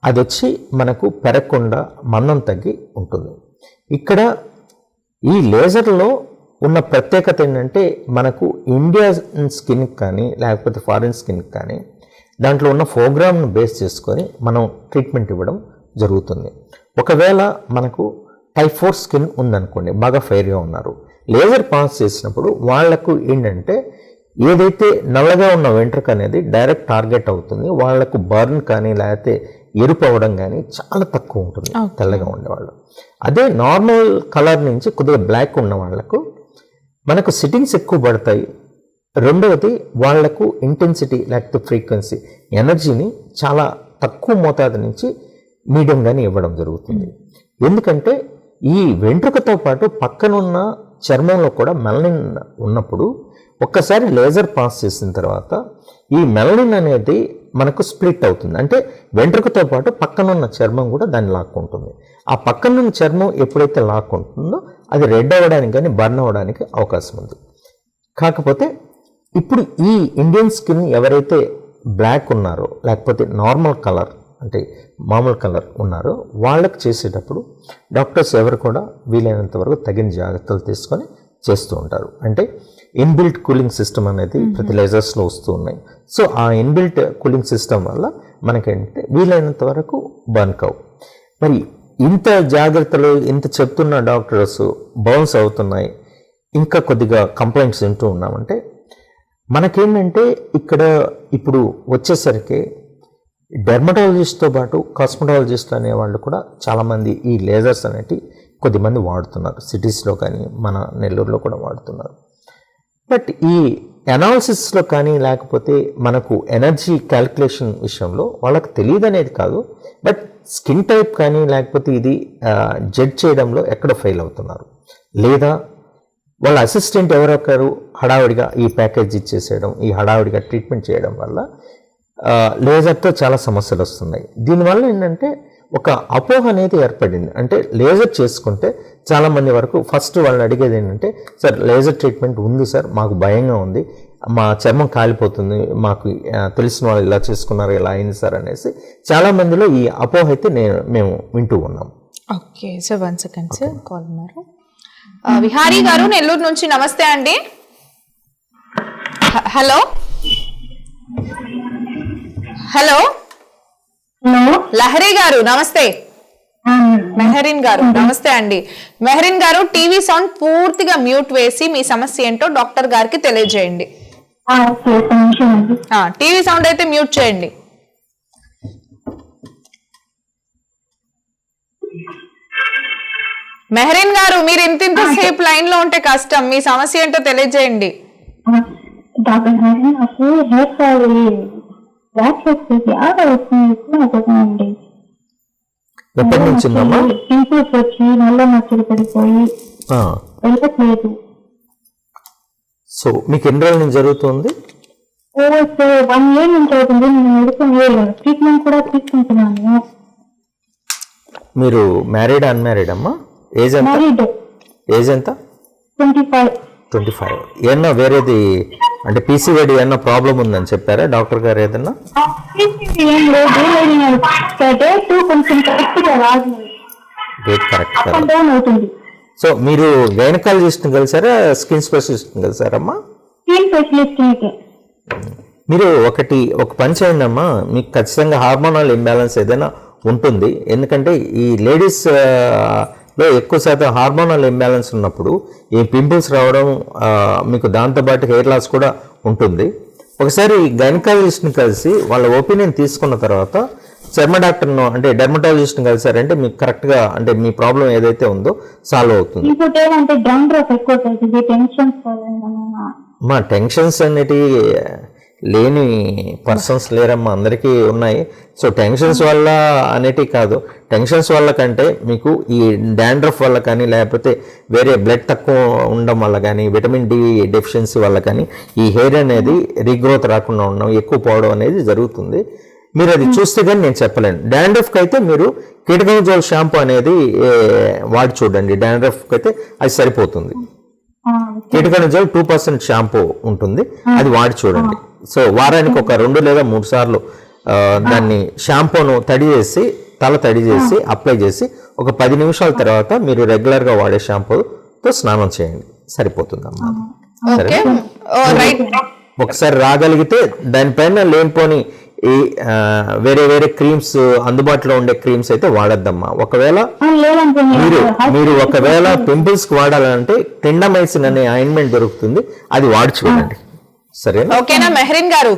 అది వచ్చి మనకు పెరగకుండా మందం తగ్గి ఉంటుంది. ఇక్కడ ఈ లేజర్లో ఉన్న ప్రత్యేకత ఏంటంటే మనకు ఇండియన్ స్కిన్కి కానీ లేకపోతే ఫారిన్ స్కిన్కి కానీ దాంట్లో ఉన్న ప్రోగ్రామ్ను బేస్ చేసుకొని మనం ట్రీట్మెంట్ ఇవ్వడం జరుగుతుంది. ఒకవేళ మనకు టైప్ 4 స్కిన్ ఉందనుకోండి, బాగా ఫెయిర్గా ఉన్నారు, లేజర్ పాస్ చేసినప్పుడు వాళ్లకు ఏంటంటే ఏదైతే నల్లగా ఉన్న వెంట్రుక అనేది డైరెక్ట్ టార్గెట్ అవుతుంది. వాళ్లకు బర్న్ కానీ లేకపోతే ఎరుపు అవ్వడం కానీ చాలా తక్కువ ఉంటుంది తెల్లగా ఉండేవాళ్ళు. అదే నార్మల్ కలర్ నుంచి కొద్దిగా బ్లాక్ ఉన్న వాళ్లకు మనకు సిట్టింగ్స్ ఎక్కువ పడతాయి. రెండవది వాళ్లకు ఇంటెన్సిటీ లేకపోతే ఫ్రీక్వెన్సీ ఎనర్జీని చాలా తక్కువ మోతాదు నుంచి మీడియంగానే ఇవ్వడం జరుగుతుంది. ఎందుకంటే ఈ వెంట్రుకతో పాటు పక్కనున్న చర్మంలో కూడా మెలనిన్ ఉన్నప్పుడు ఒక్కసారి లేజర్ పాస్ చేసిన తర్వాత ఈ మెలనిన్ అనేది మనకు స్ప్లిట్ అవుతుంది. అంటే వెంట్రుకతో పాటు పక్కనున్న చర్మం కూడా దాన్ని లాక్కుంటుంది. ఆ పక్కనున్న చర్మం ఎప్పుడైతే లాక్కుంటుందో అది రెడ్ అవ్వడానికి కానీ బర్న్ అవ్వడానికి అవకాశం ఉంది. కాకపోతే ఇప్పుడు ఈ ఇండియన్ స్కిన్ ఎవరైతే బ్లాక్ ఉన్నారో లేకపోతే నార్మల్ కలర్ అంటే మామూలు కలర్ ఉన్నారో వాళ్ళకి చేసేటప్పుడు డాక్టర్స్ ఎవరు కూడా వీలైనంత వరకు తగిన జాగ్రత్తలు తీసుకొని చేస్తూ ఉంటారు. అంటే ఇన్బిల్ట్ కూలింగ్ సిస్టమ్ అనేది ప్రతి లేజర్స్లో వస్తూ ఉన్నాయి. సో ఆ ఇన్బిల్ట్ కూలింగ్ సిస్టమ్ వల్ల మనకేంటంటే వీలైనంత వరకు బర్న్ కావు. మరి ఇంత జాగ్రత్తలు ఇంత చెప్తున్న డాక్టర్స్ బౌన్స్ అవుతున్నాయి, ఇంకా కొద్దిగా కంప్లైంట్స్ వింటూ ఉన్నామంటే మనకేంటంటే ఇక్కడ ఇప్పుడు వచ్చేసరికి డెర్మటాలజిస్ట్తో పాటు కాస్మెటాలజిస్ట్ అనే వాళ్ళు కూడా చాలామంది ఈ లేజర్స్ అనేవి కొద్దిమంది వాడుతున్నారు. సిటీస్లో కానీ మన నెల్లూరులో కూడా వాడుతున్నారు. బట్ ఈ అనాలిసిస్లో కానీ లేకపోతే మనకు ఎనర్జీ క్యాల్కులేషన్ విషయంలో వాళ్ళకి తెలియదు అనేది కాదు, బట్ స్కిన్ టైప్ కానీ లేకపోతే ఇది జడ్జ్ చేయడంలో ఎక్కడ ఫెయిల్ అవుతున్నారు, లేదా వాళ్ళ అసిస్టెంట్ ఎవరొకరు హడావుడిగా ఈ ప్యాకేజ్ ఇచ్చేసేయడం, ఈ హడావుడిగా ట్రీట్మెంట్ చేయడం వల్ల లేజర్తో చాలా సమస్యలు వస్తున్నాయి. దీనివల్ల ఏంటంటే ఒక అపోహ అనేది ఏర్పడింది. అంటే లేజర్ చేసుకుంటే చాలామంది వరకు ఫస్ట్ వాళ్ళని అడిగేది ఏంటంటే, సార్ లేజర్ ట్రీట్మెంట్ ఉంది సార్, మాకు భయంగా ఉంది, మా చర్మం కాలిపోతుంది, మాకు తెలిసిన వాళ్ళు ఇలా చేసుకున్నారు, ఇలా అయింది సార్ అనేసి చాలామందిలో ఈ అపోహ అయితే మేము వింటూ ఉన్నాం. Okay sir, 1 second sir, call ఉన్నారు. విహారీ గారు నెల్లూరు నుంచి, నమస్తే అండి. హలో హలో లహరి గారు నమస్తే. మెహరీన్ గారు నమస్తే అండి. మెహరీన్ గారు, టీవీ సౌండ్ పూర్తిగా మ్యూట్ వేసి మీ సమస్య ఏంటో డాక్టర్ గారికి తెలియజేయండి. టీవీ సౌండ్ అయితే మ్యూట్ చేయండి. మెహరీన్ గారు, మీరు ఇంతసేపు లైన్ లో ఉంటే కష్టం, మీ సమస్య ఏంటో తెలియజేయండి. ఎప్పటి నుంచి ఉందమ్మా? పింపుల్స్ వచ్చి నల్ల మచ్చలు పడిపోయి వెళ్ళట్లేదు. సో మీకు ఎన్ని రోజుల నుంచి జరుగుతుంది? 1 year నుంచి అవుతుంది. నేను మెడిసిన్ ట్రీట్మెంట్ కూడా తీసుకుంటున్నాను. మీరు మ్యారీడ్ అన్మ్యారీడ్ అమ్మా? ఏజ్ ఎంత? ఏజ్ ఎంత? 25. ఏమన్నా వేరేది అంటే పీసీఓడి ఏమన్నా ప్రాబ్లం ఉందని చెప్పారా డాక్టర్ గారు? ఏదన్నా డేట్ కరెక్ట్ కదా? సో మీరు గైనకాలజిస్ట్ని కలిసారా, స్కిన్ స్పెషలిస్ట్ని కలిసారమ్మా? మీరు ఒక పని చేయండి అమ్మా, మీకు ఖచ్చితంగా హార్మోనల్ ఇంబ్యాలెన్స్ ఏదైనా ఉంటుంది. ఎందుకంటే ఈ లేడీస్ లో ఎక్కువ శాతం హార్మోనల్ ఇంబ్యాలెన్స్ ఉన్నప్పుడు ఈ పింపుల్స్ రావడం, మీకు దాంతోపాటు హెయిర్ లాస్ కూడా ఉంటుంది. ఒకసారి గైనకాలజిస్ట్ని కలిసి వాళ్ళ ఒపీనియన్ తీసుకున్న తర్వాత చర్మ డాక్టర్ను అంటే డెర్మటాలజిస్ట్ని కలిసారంటే మీకు కరెక్ట్గా అంటే మీ ప్రాబ్లం ఏదైతే ఉందో సాల్వ్ అవుతుంది. మా టెన్షన్స్ అనేటివి లేని పర్సన్స్ లేరమ్మా, అందరికీ ఉన్నాయి. సో టెన్షన్స్ వల్ల అనేటివి కాదు, టెన్షన్స్ వల్ల కంటే మీకు ఈ డాండ్రఫ్ వల్ల కానీ లేకపోతే వేరే బ్లడ్ తక్కువ ఉండడం వల్ల కానీ విటమిన్ డి డెఫిషియన్సీ వల్ల కానీ ఈ హెయిర్ అనేది రీగ్రోత్ రాకుండా ఉండడం, ఎక్కువ పోవడం అనేది జరుగుతుంది. మీరు అది చూస్తే కానీ నేను చెప్పలేను. డాండ్రఫ్కి అయితే మీరు కీటకజోల్ షాంపూ అనేది వాడి చూడండి, డాండ్రఫ్కి అయితే అది సరిపోతుంది. కీటకజోల్ 2% షాంపూ ఉంటుంది, అది వాడి చూడండి. సో వారానికి ఒక 2 లేదా 3 సార్లు దాన్ని షాంపూను తల తడి చేసి అప్లై చేసి ఒక 10 నిమిషాల తర్వాత మీరు రెగ్యులర్గా వాడే షాంపూతో స్నానం చేయండి, సరిపోతుంది అమ్మా. సరే, ఒకసారి రాగలిగితే దానిపైన లేనిపోని ఈ వేరే క్రీమ్స్ అందుబాటులో ఉండే క్రీమ్స్ అయితే వాడద్దమ్మా. ఒకవేళ మీరు ఒకవేళ పింపుల్స్ కి వాడాలంటే క్లిండమైసిన్ అనే ఆయింట్మెంట్ దొరుకుతుంది, అది వాడి చూడండి. సరేనా? ఓకేనా మెహరీన్ గారు?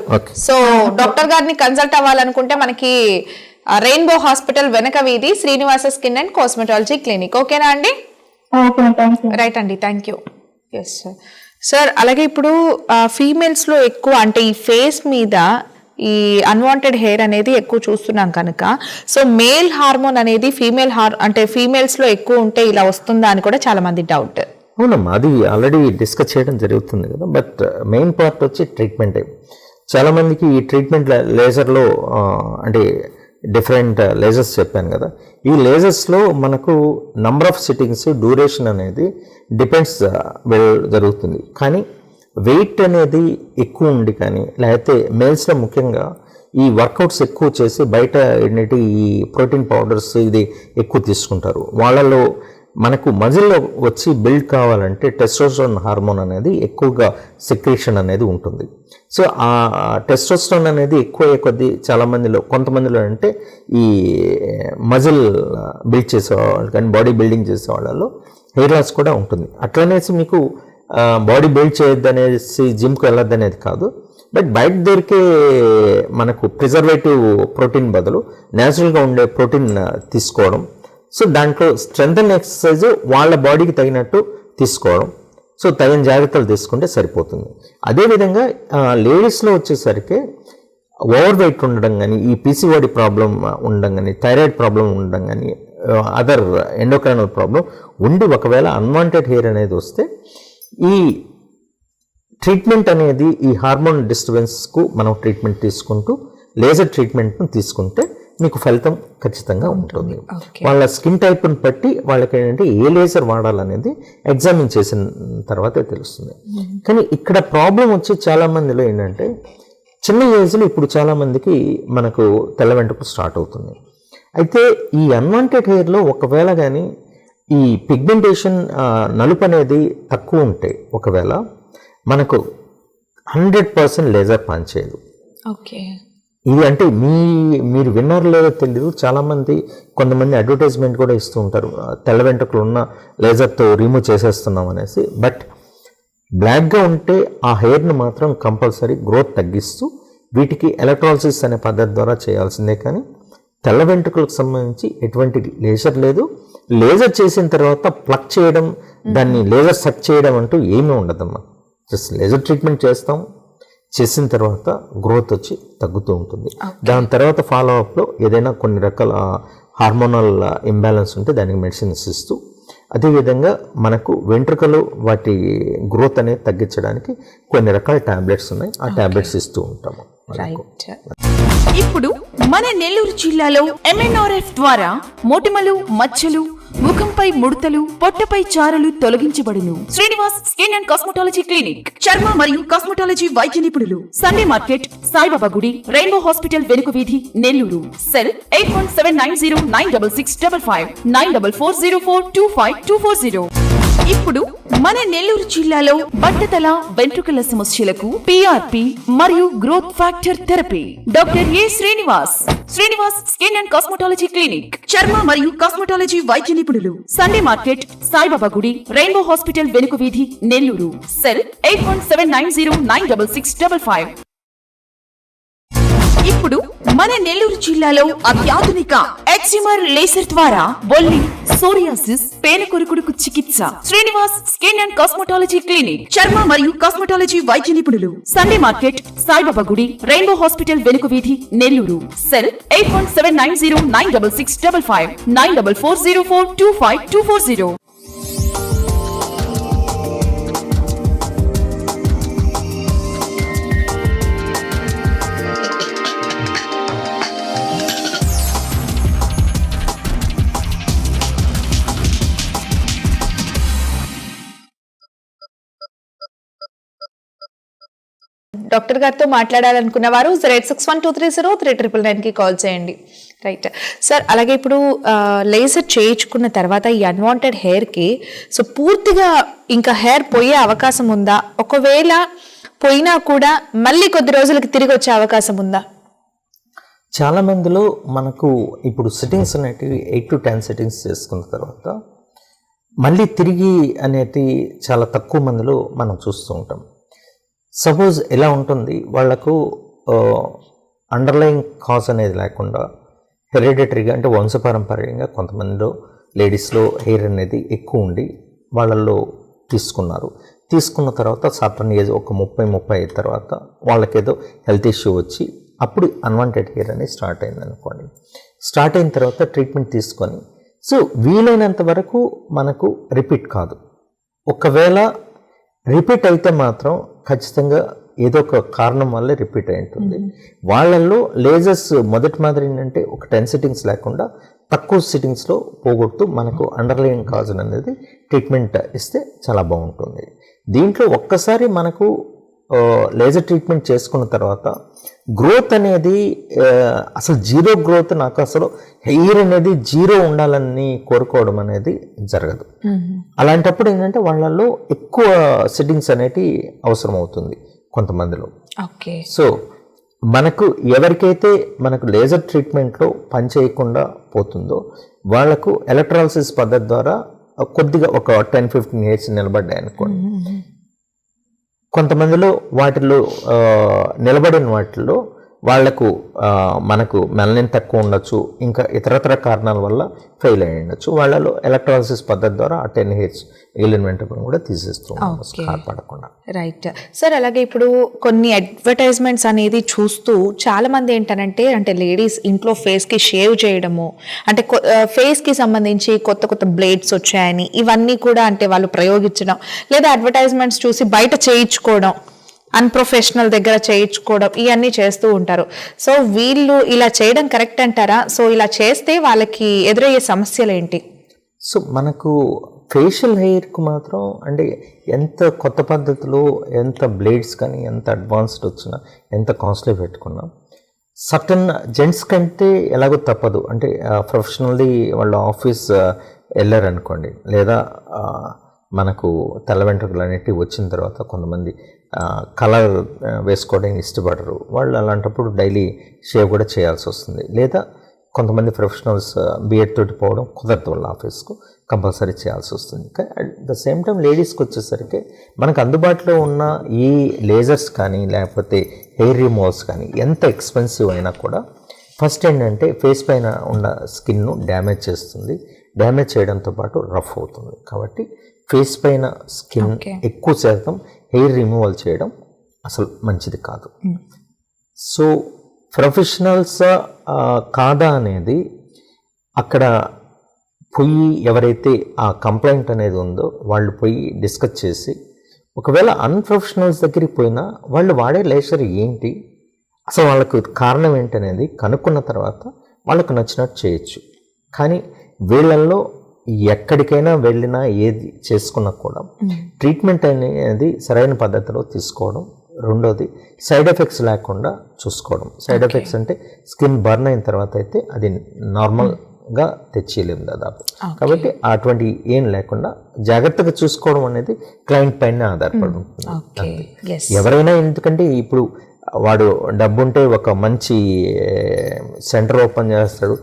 సో డాక్టర్ గారిని కన్సల్ట్ అవ్వాలనుకుంటే మనకి రెయిన్బో హాస్పిటల్ వెనక వీధి Srinivasa skin and cosmetology clinic. ఓకేనా అండి? రైట్ అండి, థ్యాంక్ యూ. Yes sir. అలాగే ఇప్పుడు ఫీమేల్స్ లో ఎక్కువ అంటే ఈ ఫేస్ మీద ఈ అన్వాంటెడ్ హెయిర్ అనేది ఎక్కువ చూస్తున్నాం కనుక, సో మేల్ హార్మోన్ అనేది ఫీమేల్స్ లో ఎక్కువ ఉంటే ఇలా వస్తుందా అని కూడా చాలా మంది డౌట్. అవునమ్మా, అది ఆల్రెడీ డిస్కస్ చేయడం జరుగుతుంది కదా. బట్ మెయిన్ పార్ట్ వచ్చి ట్రీట్మెంటే. చాలామందికి ఈ ట్రీట్మెంట్ లేజర్లో అంటే డిఫరెంట్ లేజర్స్ చెప్పాను కదా, ఈ లేజర్స్లో మనకు నంబర్ ఆఫ్ సిట్టింగ్స్ డ్యూరేషన్ అనేది డిపెండ్స్ జరుగుతుంది. కానీ వెయిట్ అనేది ఎక్కువ ఉండి కానీ, లేకపోతే మేల్స్లో ముఖ్యంగా ఈ వర్కౌట్స్ ఎక్కువ చేసి బయట ఏంటంటే ఈ ప్రోటీన్ పౌడర్స్ ఇది ఎక్కువ తీసుకుంటారు. వాళ్ళలో మనకు మజిల్లో వచ్చి బిల్డ్ కావాలంటే టెస్టోస్టెరాన్ హార్మోన్ అనేది ఎక్కువగా సెక్రీషన్ అనేది ఉంటుంది. సో ఆ టెస్టోస్టెరాన్ అనేది ఎక్కువ కొద్దీ చాలామందిలో, కొంతమందిలో అంటే ఈ మజిల్ బిల్డ్ చేసేవాళ్ళు కానీ బాడీ బిల్డింగ్ చేసే వాళ్ళలో హెయిర్ లాస్ కూడా ఉంటుంది. అట్లనేసి మీకు బాడీ బిల్డ్ చేయొద్దు అనేసి జిమ్కి వెళ్ళొద్దు అనేది కాదు. బట్ బయట దొరికే మనకు ప్రిజర్వేటివ్ ప్రోటీన్ బదులు న్యాచురల్గా ఉండే ప్రోటీన్ తీసుకోవడం, సో దాంట్లో స్ట్రెంత్ అండ్ ఎక్సర్సైజ్ వాళ్ళ బాడీకి తగినట్టు తీసుకోవడం, సో తగిన జాగ్రత్తలు తీసుకుంటే సరిపోతుంది. అదేవిధంగా లేడీస్లో వచ్చేసరికి ఓవర్ వెయిట్ ఉండడం కానీ, ఈ పీసీఓడి ప్రాబ్లం ఉండడం కానీ, థైరాయిడ్ ప్రాబ్లం ఉండడం కానీ, అదర్ ఎండోక్రైనల్ ప్రాబ్లం ఉండి ఒకవేళ అన్వాంటెడ్ హెయిర్ అనేది వస్తే ఈ ట్రీట్మెంట్ అనేది ఈ హార్మోన్ డిస్టర్బెన్స్కు మనం ట్రీట్మెంట్ తీసుకుంటూ లేజర్ ట్రీట్మెంట్ను తీసుకుంటే మీకు ఫలితం ఖచ్చితంగా ఉంటుంది. వాళ్ళ స్కిన్ టైప్ని బట్టి వాళ్ళకి ఏంటంటే ఏ లేజర్ వాడాలనేది ఎగ్జామిన్ చేసిన తర్వాతే తెలుస్తుంది. కానీ ఇక్కడ ప్రాబ్లం వచ్చి చాలామందిలో ఏంటంటే చిన్న ఏజ్లో ఇప్పుడు చాలామందికి మనకు తెల్ల వెంట్రుకలు స్టార్ట్ అవుతుంది. అయితే ఈ అన్వాంటెడ్ హెయిర్లో ఒకవేళ కానీ ఈ పిగ్మెంటేషన్ నలుపు అనేది తక్కువ ఉంటే ఒకవేళ మనకు 100% లేజర్ పనిచేయదు. ఓకే, ఇది అంటే మీరు విన్నారో లేదో తెలియదు, చాలామంది కొంతమంది అడ్వర్టైజ్మెంట్ కూడా ఇస్తూ ఉంటారు తెల్ల వెంట్రుకలు ఉన్న లేజర్తో రిమూవ్ చేసేస్తున్నాం అనేసి. బట్ బ్లాక్గా ఉంటే ఆ హెయిర్ని మాత్రం కంపల్సరీ గ్రోత్ తగ్గిస్తూ వీటికి ఎలక్ట్రాలసిస్ అనే పద్ధతి ద్వారా చేయాల్సిందే. కానీ తెల్ల వెంట్రుకలకు సంబంధించి ఎటువంటి లేజర్ లేదు. లేజర్ చేసిన తర్వాత ప్లక్ చేయడం, దాన్ని లేజర్ సక్ చేయడం అంటూ ఏమీ ఉండదమ్మా. జస్ట్ లేజర్ ట్రీట్మెంట్ చేసిన తర్వాత గ్రోత్ వచ్చి తగ్గుతూ ఉంటుంది. దాని తర్వాత ఫాలో అప్లో ఏదైనా కొన్ని రకాల హార్మోనల్ ఇంబ్యాలెన్స్ ఉంటే దానికి మెడిసిన్స్ ఇస్తూ, అదేవిధంగా మనకు వెంట్రుకలు వాటి గ్రోత్ అనేది తగ్గించడానికి కొన్ని రకాల టాబ్లెట్స్ ఉన్నాయి, ఆ టాబ్లెట్స్ ఇస్తూ ఉంటాము. ఇప్పుడు మన నెల్లూరు జిల్లాలో MNRF ద్వారా మొటిమలు, మచ్చలు, ముఖంపై ముడతలు, పొట్టపై చారలు తొలగించబడును. Srinivas skin and cosmetology clinic, చర్మ మరియు కాస్మెటాలజీ వైద్య నిపుణులు. సండే మార్కెట్, సాయిబాబా గుడి, రెయిన్బో హాస్పిటల్ వెనుక వీధి, నెల్లూరు. సెల్ 8179966555 9440425240. ఇప్పుడు మన నెల్లూరు జిల్లాలో బట్టతల, వెంట్రుకల సమస్యలకు PRP మరియు growth factor therapy doctor A Srinivas. Srinivas skin and cosmetology clinic, చర్మ మరియు కాస్మెటాలజీ వైద్య నిపుణులు. సండే మార్కెట్, సాయిబాబా గుడి, రెయిన్బో హాస్పిటల్ వెనుక వీధి, నెల్లూరు. సెల్ 8179966555. ఇప్పుడు మన నెల్లూరు జిల్లాలో అత్యాధునిక ఎక్సిమర్ లేసర్ ద్వారా బొల్లి, సోరియాసిస్, పేనుకొరుకుడుకు చికిత్స. Srinivas skin and cosmetology clinic, చర్మ మరియు కాస్మెటాలజీ వైద్య నిపుణులు. సండే మార్కెట్, సాయిబాబా గుడి, రెయిన్బో హాస్పిటల్ వెనుక వీధి, నెల్లూరు. సెల్ 8179966555 9440425240. డాక్టర్ గారితో మాట్లాడాలనుకున్న వారు 08612303999కి కాల్ చేయండి. రైట్ సార్, అలాగే ఇప్పుడు లేజర్ చేయించుకున్న తర్వాత ఈ అన్వాంటెడ్ హెయిర్కి సో పూర్తిగా ఇంకా హెయిర్ పోయే అవకాశం ఉందా? ఒకవేళ పోయినా కూడా మళ్ళీ కొద్ది రోజులకి తిరిగి వచ్చే అవకాశం ఉందా? చాలా మందిలో మనకు ఇప్పుడు సెట్టింగ్స్ అనేటివి 8 to 10 సెట్టింగ్స్ చేసుకున్న తర్వాత మళ్ళీ తిరిగి అనేది చాలా తక్కువ మందిలో మనం చూస్తూ ఉంటాం. సపోజ్ ఎలా ఉంటుంది, వాళ్లకు అండర్లైన్ కాజ్ అనేది లేకుండా హెరిడిటరీగా అంటే వంశపారంపర్యంగా కొంతమందిలో లేడీస్లో హెయిర్ అనేది ఎక్కువ ఉండి వాళ్ళల్లో తీసుకున్న తర్వాత సర్టన్ ఏజ్ ఒక 30-35 తర్వాత వాళ్ళకేదో హెల్త్ ఇష్యూ వచ్చి అప్పుడు అన్వాంటెడ్ హెయిర్ అనేది స్టార్ట్ అయింది అనుకోండి. స్టార్ట్ అయిన తర్వాత ట్రీట్మెంట్ తీసుకొని సో వీలైనంత వరకు మనకు రిపీట్ కాదు. ఒకవేళ రిపీట్ అయితే మాత్రం ఖచ్చితంగా ఏదో ఒక కారణం వల్లే రిపీట్ అయి ఉంటుంది. వాళ్ళల్లో లేజర్స్ మొదటి మాదిరి ఏంటంటే ఒక 10 సిట్టింగ్స్ లేకుండా తక్కువ సిట్టింగ్స్లో పోగొడుతూ మనకు అండర్లైన్ కాజ్ అనేది ట్రీట్మెంట్ ఇస్తే చాలా బాగుంటుంది. దీంట్లో ఒక్కసారి మనకు లేజర్ ట్రీట్మెంట్ చేసుకున్న తర్వాత గ్రోత్ అనేది అసలు జీరో గ్రోత్, నాకు అసలు హెయిర్ అనేది జీరో ఉండాలని కోరుకోవడం అనేది జరగదు. అలాంటప్పుడు ఏంటంటే వాళ్ళల్లో ఎక్కువ సిట్టింగ్స్ అనేటివి అవసరం అవుతుంది కొంతమందిలో. ఓకే. సో మనకు ఎవరికైతే మనకు లేజర్ ట్రీట్మెంట్లో పని చేయకుండా పోతుందో వాళ్ళకు ఎలక్ట్రాలసిస్ పద్ధతి ద్వారా కొద్దిగా ఒక 10-15 ఇయర్స్ నిలబడ్డాయి అనుకోండి. కొంతమందిలో వాటిలో నిలబడిన వాటిల్లో వాళ్లకు మనకు మెలనిన్ తక్కువ ఉండొచ్చు, ఇంకా ఇతరతర కారణాల వల్ల ఫెయిల్ అయ్యి ఉండొచ్చు. వాళ్ళలో ఎలక్ట్రాలసిస్ పద్ధతి ద్వారా ఆ 10 హెయిర్స్ ఏలియన్ వెంట్రుకలను కూడా తీసేస్తూ పడకుండా. Right sir. అలాగే ఇప్పుడు కొన్ని అడ్వర్టైజ్మెంట్స్ అనేది చూస్తూ చాలా మంది ఏంటంటే అంటే లేడీస్ ఇంట్లో ఫేస్కి షేవ్ చేయడము, అంటే ఫేస్కి సంబంధించి కొత్త కొత్త బ్లేడ్స్ వచ్చాయని ఇవన్నీ కూడా అంటే వాళ్ళు ప్రయోగించడం, లేదా అడ్వర్టైజ్మెంట్స్ చూసి బయట చేయించుకోవడం, అన్ప్రొఫెషనల్ దగ్గర చేయించుకోవడం, ఇవన్నీ చేస్తూ ఉంటారు. సో వీళ్ళు ఇలా చేయడం కరెక్ట్ అంటారా? సో ఇలా చేస్తే వాళ్ళకి ఎదురయ్యే సమస్యలు ఏంటి? సో మనకు ఫేషియల్ హెయిర్కు మాత్రం అంటే ఎంత కొత్త పద్ధతిలో ఎంత బ్లేడ్స్ కానీ ఎంత అడ్వాన్స్డ్ వచ్చినా ఎంత కాస్ట్లీ పెట్టుకున్నా సర్టన్ జెంట్స్ కంటే ఎలాగో తప్పదు. అంటే ప్రొఫెషనల్లీ వాళ్ళ ఆఫీస్ వెళ్ళారనుకోండి, లేదా మనకు తెల్ల వెంట్రుకలు అనేటివి వచ్చిన తర్వాత కొంతమంది కలర్ వేసుకోవడానికి ఇష్టపడరు. వాళ్ళు అలాంటప్పుడు డైలీ షేవ్ కూడా చేయాల్సి వస్తుంది. లేదా కొంతమంది ప్రొఫెషనల్స్ బియర్డ్ తోటి పోవడం కుదరదు, వాళ్ళ ఆఫీస్కు కంపల్సరీ చేయాల్సి వస్తుంది. కానీ అట్ ద సేమ్ టైం లేడీస్కి వచ్చేసరికి మనకు అందుబాటులో ఉన్న ఈ లేజర్స్ కానీ లేకపోతే హెయిర్ రిమూవల్స్ కానీ ఎంత ఎక్స్పెన్సివ్ అయినా కూడా ఫస్ట్ ఏంటంటే ఫేస్ పైన ఉన్న స్కిన్ను డ్యామేజ్ చేస్తుంది. డ్యామేజ్ చేయడంతో పాటు రఫ్ అవుతుంది. కాబట్టి ఫేస్ పైన స్కిన్ ఎక్కువ శాతం హెయిర్ రిమూవల్ చేయడం అసలు మంచిది కాదు. సో ప్రొఫెషనల్స్ కాదా అనేది అక్కడ పోయి ఎవరైతే ఆ కంప్లైంట్ అనేది ఉందో వాళ్ళు పోయి డిస్కస్ చేసి, ఒకవేళ అన్ప్రొఫెషనల్స్ దగ్గరికి పోయినా వాళ్ళు వాడే లేజర్ ఏంటి, అసలు వాళ్ళకు కారణం ఏంటనేది కనుక్కున్న తర్వాత వాళ్ళకు నచ్చినట్టు చేయొచ్చు. కానీ వీళ్ళల్లో ఎక్కడికైనా వెళ్ళినా ఏది చేసుకున్నా కూడా ట్రీట్మెంట్ అనేది సరైన పద్ధతిలో తీసుకోవడం, రెండోది సైడ్ ఎఫెక్ట్స్ లేకుండా చూసుకోవడం. సైడ్ ఎఫెక్ట్స్ అంటే స్కిన్ బర్న్ అయిన తర్వాత అయితే అది నార్మల్గా తెచ్చేయలేము దాదాపు. కాబట్టి అటువంటి ఏం లేకుండా జాగ్రత్తగా చూసుకోవడం అనేది క్లయింట్ పైన ఆధారపడి ఉంటుంది. ఎవరైనా, ఎందుకంటే ఇప్పుడు వాడు డబ్బుంటే ఒక మంచి సెంటర్ ఓపెన్ చేస్తాడు,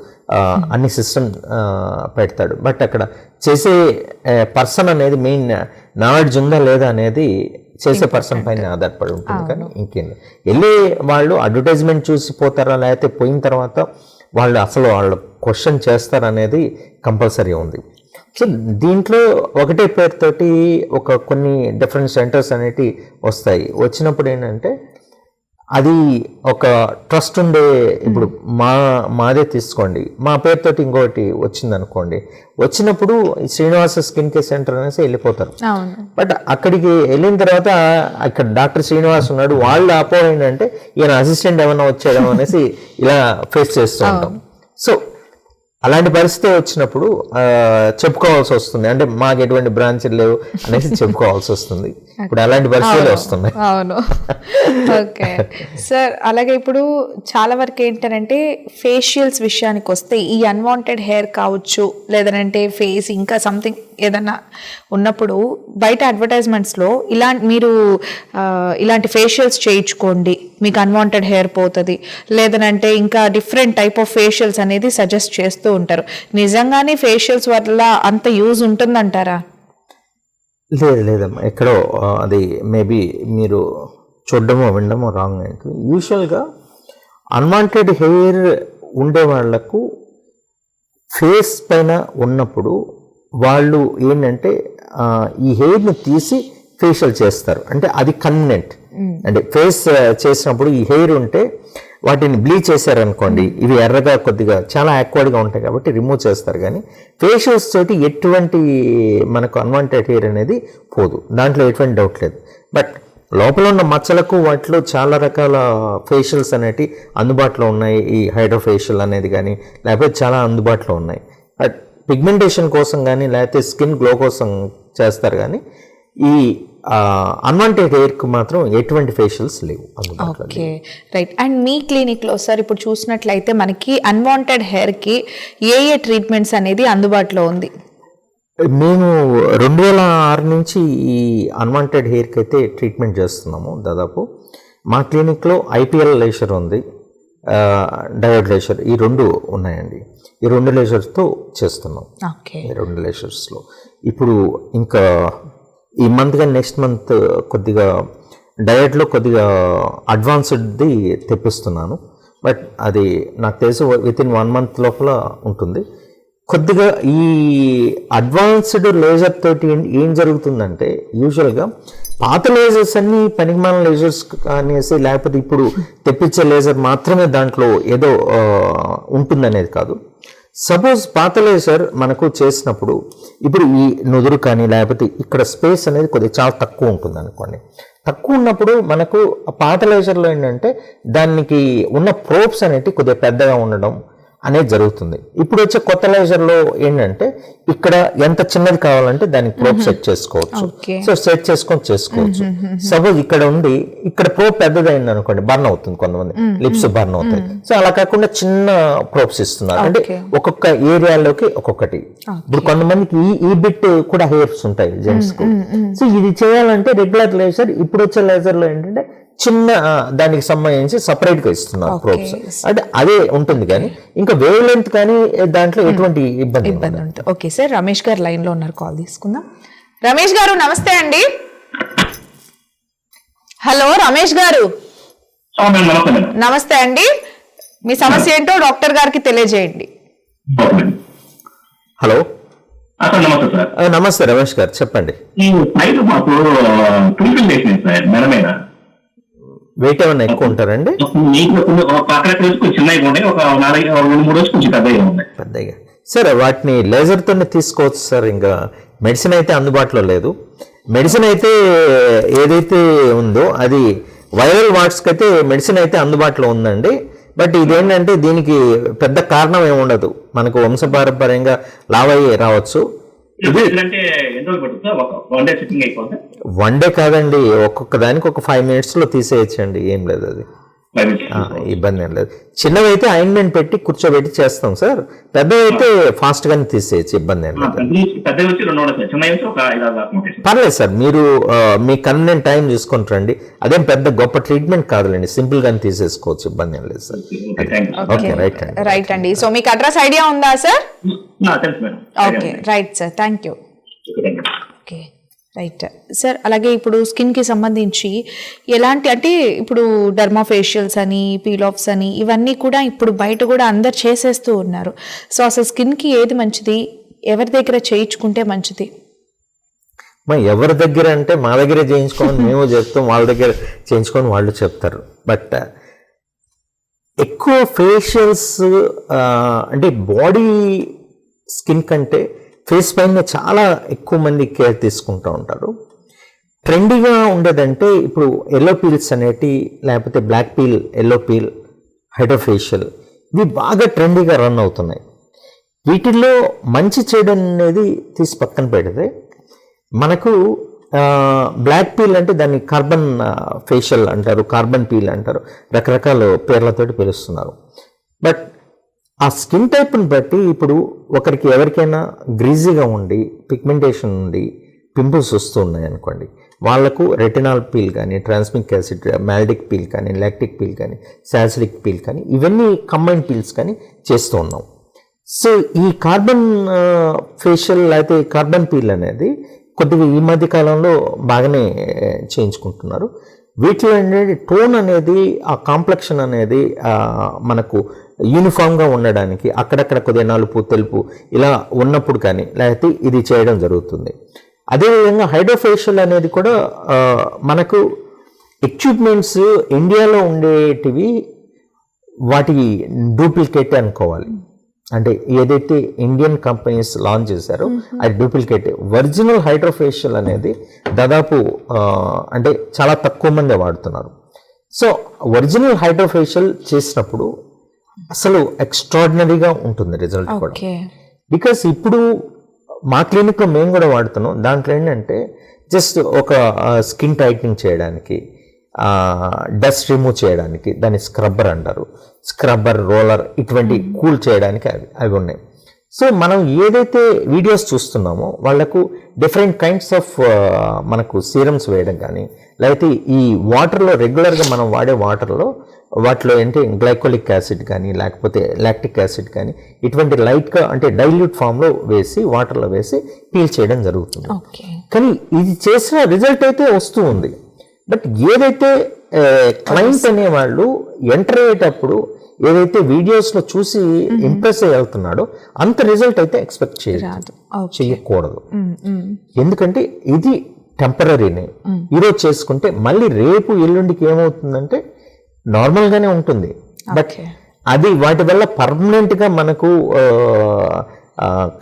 అన్ని సిస్టమ్ పెడతాడు, బట్ అక్కడ చేసే పర్సన్ అనేది మెయిన్ నాలెడ్జ్ ఉందా లేదా అనేది చేసే పర్సన్ పైన ఆధారపడి ఉంటుంది. కానీ ఇంకేం వెళ్ళి వాళ్ళు అడ్వర్టైజ్మెంట్ చూసి పోతారా, లేకపోతే పోయిన తర్వాత వాళ్ళు అసలు వాళ్ళు క్వశ్చన్ చేస్తారనేది కంపల్సరీ ఉంది. సో దీంట్లో ఒకటే పేరుతోటి కొన్ని డిఫరెంట్ సెంటర్స్ అనేటివి వస్తాయి. వచ్చినప్పుడు ఏంటంటే అది ఒక ట్రస్ట్ ఉండే, ఇప్పుడు మాదే తీసుకోండి, మా పేరుతోటి ఇంకోటి వచ్చింది అనుకోండి, వచ్చినప్పుడు శ్రీనివాస స్కిన్ కేర్ సెంటర్ అనేసి వెళ్ళిపోతారు. బట్ అక్కడికి వెళ్ళిన తర్వాత అక్కడ డాక్టర్ శ్రీనివాస్ ఉన్నాడు, వాళ్ళు అపో ఏంటంటే ఈయన అసిస్టెంట్ ఏమైనా వచ్చేయడం అనేసి ఇలా ఫేస్ చేస్తూ ఉంటాం. సో అలాంటి పరిస్థితి వచ్చినప్పుడు చెప్పుకోవాల్సి వస్తుంది, అంటే మాకు ఎటువంటి బ్రాంచ్లు లేవు అనేసి చెప్పుకోవాల్సి వస్తుంది. ఇప్పుడు అలాంటి పరిస్థితులు వస్తున్నాయి. అవును. Okay sir. అలాగే ఇప్పుడు చాలా వరకు ఏంటంటే ఫేషియల్స్ విషయానికి వస్తే ఈ అన్వాంటెడ్ హెయిర్ కావచ్చు, లేదంటే ఫేస్ ఇంకా సంథింగ్ ఏదన్నా ఉన్నప్పుడు బయట అడ్వర్టైజ్మెంట్స్లో మీరు ఇలాంటి ఫేషియల్స్ చేయించుకోండి, మీకు అన్వాంటెడ్ హెయిర్ పోతుంది, లేదనంటే ఇంకా డిఫరెంట్ టైప్ ఆఫ్ ఫేషియల్స్ అనేది సజెస్ట్ చేస్తూ ఉంటారు. నిజంగానే ఫేషియల్స్ వల్ల అంత యూజ్ ఉంటుందంటారా? లేదమ్మా, ఎక్కడో అది మేబీ మీరు చూడడమో వినడమో రాంగ్ అయింది. యూజువల్గా అన్వాంటెడ్ హెయిర్ ఉండే వాళ్లకు ఫేస్ పైన ఉన్నప్పుడు వాళ్ళు ఏంటంటే ఈ హెయిర్ని తీసి ఫేషియల్ చేస్తారు. అంటే అది కన్వీనెంట్. అంటే ఫేస్ చేసినప్పుడు ఈ హెయిర్ ఉంటే వాటిని బ్లీచ్ చేశారనుకోండి, ఇవి ఎర్రగా కొద్దిగా చాలా యాక్వర్డ్గా ఉంటాయి కాబట్టి రిమూవ్ చేస్తారు. కానీ ఫేషియల్స్ తోటి ఎటువంటి మనకు అన్వాంటెడ్ హెయిర్ అనేది పోదు, దాంట్లో ఎటువంటి డౌట్ లేదు. బట్ లోపల ఉన్న మచ్చలకు వాటిలో చాలా రకాల ఫేషియల్స్ అనేవి అందుబాటులో ఉన్నాయి. ఈ హైడ్రోఫేషియల్ అనేది కానీ లేకపోతే చాలా అందుబాటులో ఉన్నాయి. బట్ పిగ్మెంటేషన్ కోసం కానీ లేకపోతే స్కిన్ గ్లో కోసం చేస్తారు. కానీ ఈ అన్వాంటెడ్ హెయిర్కి మాత్రం ఎటువంటి ఫేషియల్స్ లేవు అందుబాటులో. Okay, right. అండ్ మీ క్లినిక్లో సార్ ఇప్పుడు చూసినట్లయితే మనకి అన్వాంటెడ్ హెయిర్కి ఏ ట్రీట్మెంట్స్ అనేది అందుబాటులో ఉంది? మేము 2006 నుంచి ఈ అన్వాంటెడ్ హెయిర్కి అయితే ట్రీట్మెంట్ చేస్తున్నాము. దాదాపు మా క్లినిక్లో ఐపీఎల్ లేజర్ ఉంది, డయోడ్ లేజర్, ఈ 2 ఉన్నాయండి. ఈ 2 లేజర్స్తో చేస్తున్నాం. ఓకే, ఈ 2 లేజర్స్లో ఇప్పుడు ఇంకా ఈ మంత్ కానీ నెక్స్ట్ మంత్ కొద్దిగా డయట్లో కొద్దిగా అడ్వాన్స్డ్ది తెప్పిస్తున్నాను. బట్ అది నాకు తెలిసి వితిన్ 1 month లోపల ఉంటుంది. కొద్దిగా ఈ అడ్వాన్స్డ్ లేజర్ తోటి ఏం జరుగుతుందంటే, యూజువల్గా పాత లేజర్స్ అన్నీ పనికిమాలిన లేజర్స్ అనేసి లేకపోతే ఇప్పుడు తెప్పించే లేజర్ మాత్రమే దాంట్లో ఏదో ఉంటుందనేది కాదు. సపోజ్ పాత లేజర్ మనకు చేసినప్పుడు ఇప్పుడు ఈ నుదురు కానీ లేకపోతే ఇక్కడ స్పేస్ అనేది కొద్దిగా చాలా తక్కువ ఉంటుంది అనుకోండి. తక్కువ ఉన్నప్పుడు మనకు పాత లేజర్లో ఏంటంటే దానికి ఉన్న ప్రోబ్స్ అనేవి కొద్దిగా పెద్దగా ఉండడం అనేది జరుగుతుంది. ఇప్పుడు వచ్చే కొత్త లేజర్లో ఏంటంటే ఇక్కడ ఎంత చిన్నది కావాలంటే దానికి ప్రోబ్ సెట్ చేసుకోవచ్చు. సో సెట్ చేసుకోవచ్చు. సపోజ్ ఇక్కడ ఉండి ఇక్కడ ప్రోబ్ పెద్దదైంది అనుకోండి, బర్న్ అవుతుంది, కొంతమంది లిప్స్ బర్న్ అవుతాయి. సో అలా కాకుండా చిన్న ప్రోబ్స్ ఇస్తున్నారు, అంటే ఒక్కొక్క ఏరియాలోకి ఒక్కొక్కటి. ఇప్పుడు కొంతమందికి ఈ బిట్ కూడా హెయిర్స్ ఉంటాయి జెంట్స్ కు. సో ఇది చేయాలంటే రెగ్యులర్ లేజర్, ఇప్పుడు వచ్చే లేజర్ లో ఏంటంటే చిన్న దానికి సంబంధించి సపరేట్ గా ఇస్తున్నారు ప్రోబ్స్, అంటే అదే ఉంటుంది. కానీ ఇంకా వేవ్ లెంత్ కానీ దాంట్లో ఎటువంటి ఇబ్బంది ఉంటుంది. ఓకే సార్, రమేష్ గారు లైన్ లో ఉన్నారు, కాల్ తీసుకుందాం. రమేష్ గారు నమస్తే అండి. హలో రమేష్ గారు. నమస్తే అండి, మీ సమస్య ఏంటో డాక్టర్ గారికి తెలియజేయండి. హలో, నమస్తే రమేష్ గారు, చెప్పండి. వెయిట్ ఏమైనా ఎక్కువ ఉంటారండి? పెద్దగా సరే, వాటిని లేజర్తోనే తీసుకోవచ్చు సార్. ఇంకా మెడిసిన్ అయితే అందుబాటులో లేదు. మెడిసిన్ అయితే ఏదైతే ఉందో అది వైరల్ వాట్స్కి అయితే మెడిసిన్ అయితే అందుబాటులో ఉందండి. బట్ ఇదేంటంటే దీనికి పెద్ద కారణం ఏమి ఉండదు, మనకు వంశపారంపర్యంగా లావయ్యి రావచ్చు. వన్ డే కాదండి, ఒక్కొక్క దానికి ఒక 5 minutes లో తీసేయచ్చండి, ఏం లేదు, అది ఇబ్బంది ఏం లేదు. చిన్నవి అయితే ఆయింట్మెంట్ పెట్టి కూర్చోబెట్టి చేస్తాం సార్, పెద్దవి అయితే ఫాస్ట్ గానే తీసేయచ్చు, ఇబ్బంది ఏం లేదు. పర్లేదు సార్, మీరు మీ కన్వీనియంట్ టైం చూసుకొని రండి, అదేం పెద్ద గొప్ప ట్రీట్మెంట్ కాదులేండి, సింపుల్ గానే తీసేసుకోవచ్చు, ఇబ్బంది ఏం లేదు సార్. ఓకే, రైట్ అండి. సో మీకు అడ్రస్ ఐడియా ఉందా sir? Okay, right sir, thank you. Okay, right sir. అలాగే ఇప్పుడు స్కిన్కి సంబంధించి ఎలాంటి, అంటే ఇప్పుడు డర్మాఫేషియల్స్ అని, పీల్ ఆఫ్స్ అని, ఇవన్నీ కూడా ఇప్పుడు బయట కూడా అందరు చేసేస్తూ ఉన్నారు. సో అసలు స్కిన్కి ఏది మంచిది, ఎవరి దగ్గర చేయించుకుంటే మంచిది? ఎవరి దగ్గర అంటే మా దగ్గరే చేయించుకోమని మేము చెప్తాం, వాళ్ళ దగ్గర చేయించుకొని వాళ్ళు చెప్తారు. బట్ ఎక్కువ ఫేషియల్స్ అంటే బాడీ స్కిన్ కంటే ఫేస్ పైన చాలా ఎక్కువ మంది కేర్ తీసుకుంటూ ఉంటారు. ట్రెండీగా ఉండేదంటే ఇప్పుడు ఎల్లో పీల్స్ అనేటి, లేకపోతే black peel, yellow peel, hydrofacial, ఇవి బాగా ట్రెండీగా రన్ అవుతున్నాయి. వీటిల్లో మంచి చేయడం అనేది తీసి పక్కన పెడితే మనకు బ్లాక్ పీల్ అంటే దాన్ని కార్బన్ ఫేషియల్ అంటారు, కార్బన్ పీల్ అంటారు, రకరకాల పేర్లతోటి పిలుస్తున్నారు. బట్ ఆ స్కిన్ టైప్ని బట్టి ఇప్పుడు ఒకరికి ఎవరికైనా గ్రీజీగా ఉండి పిగ్మెంటేషన్ ఉండి పింపుల్స్ వస్తూ ఉన్నాయి అనుకోండి, వాళ్లకు రెటినాల్ పీల్ కానీ, ట్రాన్స్మిక్ యాసిడ్, మాల్డిక్ పీల్ కానీ, లాక్టిక్ పీల్ కానీ, సాలిసిలిక్ పీల్ కానీ, ఇవన్నీ కంబైన్ పీల్స్ కానీ చేస్తూ ఉన్నాం. సో ఈ కార్బన్ ఫేషియల్ అయితే కార్బన్ పీల్ అనేది కొద్దిగా ఈ మధ్య కాలంలో బాగానే చేయించుకుంటున్నారు. వీటిలో ఏంటంటే టోన్ అనేది, ఆ కాంప్లెక్షన్ అనేది మనకు యూనిఫామ్గా ఉండడానికి అక్కడక్కడ కొద్దిగా నలుపు, తెలుపు ఇలా ఉన్నప్పుడు కానీ లేకపోతే ఇది చేయడం జరుగుతుంది. అదేవిధంగా హైడ్రోఫేషియల్ అనేది కూడా మనకు ఎక్విప్మెంట్స్ ఇండియాలో ఉండేటివి వాటి డూప్లికేట్ అనుకోవాలి. అంటే ఏదైతే ఇండియన్ కంపెనీస్ లాంచ్ చేశారో అది డూప్లికేట్. ఒరిజినల్ హైడ్రోఫేషియల్ అనేది దాదాపు అంటే చాలా తక్కువ మంది వాడుతున్నారు. సో ఒరిజినల్ హైడ్రోఫేషియల్ చేసినప్పుడు అసలు ఎక్స్ట్రాడినరీగా ఉంటుంది రిజల్ట్ కూడా. బికాస్ ఇప్పుడు మా క్లినిక్లో మేము కూడా వాడుతున్నాం. దాంట్లో ఏంటంటే జస్ట్ ఒక స్కిన్ టైట్నింగ్ చేయడానికి, డస్ట్ రిమూవ్ చేయడానికి దాన్ని స్క్రబ్బర్ అంటారు, స్క్రబ్బర్, రోలర్, ఇటువంటి కూల్ చేయడానికి అవి ఉన్నాయి. సో మనం ఏదైతే వీడియోస్ చూస్తున్నామో వాళ్ళకు డిఫరెంట్ కైండ్స్ ఆఫ్ మనకు సీరమ్స్ వేయడం కానీ, లేకపోతే ఈ వాటర్లో రెగ్యులర్గా మనం వాడే వాటర్లో వాటిలో ఏంటి గ్లైకోలిక్ యాసిడ్ కానీ లేకపోతే లాక్టిక్ యాసిడ్ కానీ ఇటువంటి లైట్గా అంటే డైల్యూట్ ఫామ్లో వేసి వాటర్లో వేసి పీల్ చేయడం జరుగుతుంది. కానీ ఇది చేసిన రిజల్ట్ అయితే వస్తూ ఉంది. బట్ ఏదైతే క్లయింట్ అనేవాళ్ళు ఎంటర్ అయ్యేటప్పుడు ఏదైతే వీడియోస్లో చూసి ఇంప్రెస్ అయ్యి వెళ్తున్నాడో అంత రిజల్ట్ అయితే ఎక్స్పెక్ట్ చేయకూడదు. ఎందుకంటే ఇది టెంపరీనే. ఈరోజు చేసుకుంటే మళ్ళీ రేపు ఎల్లుండికి ఏమవుతుందంటే నార్మల్గానే ఉంటుంది. బట్ అది వాటి వల్ల పర్మనెంట్గా మనకు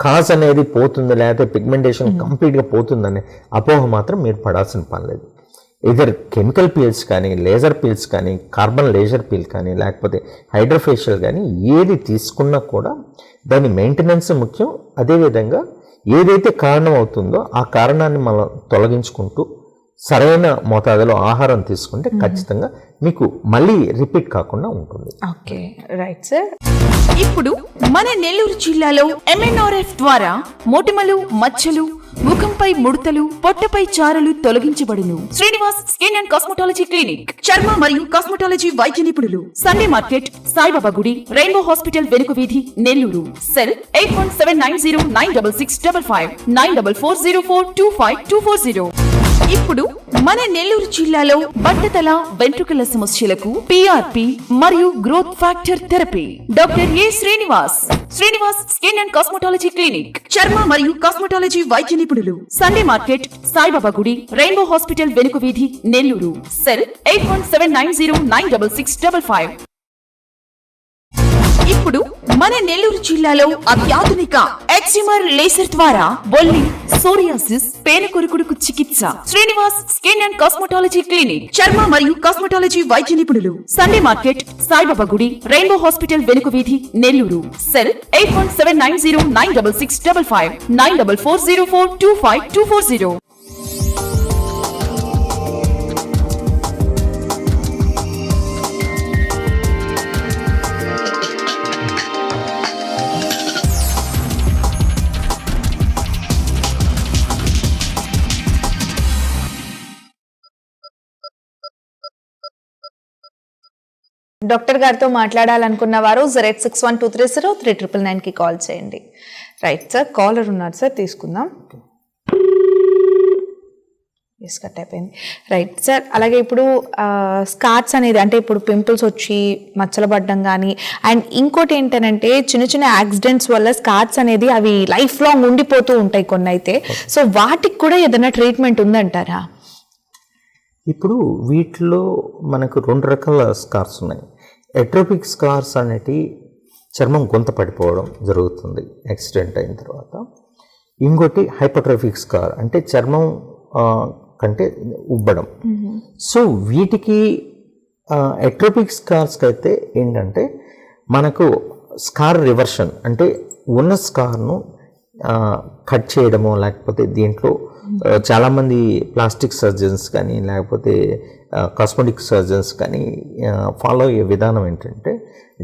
కాజ్ అనేది పోతుంది, లేకపోతే పిగ్మెంటేషన్ కంప్లీట్గా పోతుందనే అపోహ మాత్రం మీరు పడాల్సిన పని లేదు. ఇదర్ కెమికల్ పీల్స్ కానీ, లేజర్ పీల్స్ కానీ, కార్బన్ లేజర్ పీల్ కానీ, లేకపోతే హైడ్రోఫేషియల్ కానీ ఏది తీసుకున్నా కూడా దాని మెయింటెనెన్స్ ముఖ్యం. అదేవిధంగా ఏదైతే కారణం అవుతుందో ఆ కారణాన్ని మనం తొలగించుకుంటూ సరైన మోతాదులో ఆహారం తీసుకుంటే ఖచ్చితంగా మీకు మళ్ళీ రిపీట్ కాకుండా ఉంటుంది. Okay, right sir. ఇప్పుడు మన నెల్లూరు జిల్లాలో MNRF ద్వారా మొటిమలు, మచ్చలు, ముఖంపై ముడతలు, పొట్టపై చారలు తొలగించబడును. Srinivas skin and cosmetology clinic, చర్మ మరియు కాస్మెటాలజీ వైద్య నిపుణులు. సండే మార్కెట్, సాయిబాబా గుడి, రెయిన్బో హాస్పిటల్ వెనుక వీధి, నెల్లూరు. సెల్ 8179909655 9440425240. ఇప్పుడు మన నెల్లూరు జిల్లాలో బట్టతల, వెంట్రుకల సమస్యలకు PRP మరియు growth factor therapy doctor A Srinivas. Srinivas skin and cosmetology clinic, చర్మ మరియు కాస్మెటాలజీ వైద్య నిపుణులు. సండే మార్కెట్, సాయిబాబా గుడి, రెయిన్బో హాస్పిటల్ వెనుక వీధి, నెల్లూరు. సెల్ 8179909655. ఇప్పుడు మన నెల్లూరు జిల్లాలో అత్యాధునిక ఎక్సిమర్ లేసర్ ద్వారా బొల్లి, సోరియాసిస్, పేనకొరుకుడుకు చికిత్స. Srinivas skin and cosmetology clinic, చర్మ మరియు కాస్మెటాలజీ వైద్య నిపుణులు. సండే మార్కెట్, సాయిబాబా గుడి, రెయిన్బో హాస్పిటల్ వెనుక వీధి, నెల్లూరు. సెల్ 8179909655 9440425240. డాక్టర్ గారితో మాట్లాడాలనుకున్న వారు 08612303999కి కాల్ చేయండి. రైట్ సార్, కాలర్ ఉన్నారు సార్, తీసుకుందాం. ఎస్, కట్ అయిపోయింది. రైట్ సార్, అలాగే ఇప్పుడు స్కార్స్ అనేది అంటే ఇప్పుడు పింపుల్స్ వచ్చి మచ్చలు పడ్డం కానీ, అండ్ ఇంకోటి ఏంటంటే చిన్న చిన్న యాక్సిడెంట్స్ వల్ల స్కార్స్ అనేది అవి లైఫ్ లాంగ్ ఉండిపోతూ ఉంటాయి కొన్ని అయితే. సో వాటికి కూడా ఏదైనా ట్రీట్మెంట్ ఉందంటారా? ఇప్పుడు వీటిలో మనకు 2 రకాల స్కార్స్ ఉన్నాయి. ఎట్రోపిక్ స్కార్స్ అనేటి చర్మం గొంత పడిపోవడం జరుగుతుంది యాక్సిడెంట్ అయిన తర్వాత. ఇంకోటి హైపోట్రోఫిక్ స్కార్ అంటే చర్మం కంటే ఉబ్బడం. సో వీటికి ఎట్రోపిక్ స్కార్స్కి అయితే ఏంటంటే మనకు స్కార్ రివర్షన్ అంటే ఉన్న స్కార్ను కట్ చేయడము, లేకపోతే దీంట్లో చాలామంది ప్లాస్టిక్ సర్జన్స్ కానీ లేకపోతే కాస్మెటిక్ సర్జన్స్ కానీ ఫాలో అయ్యే విధానం ఏంటంటే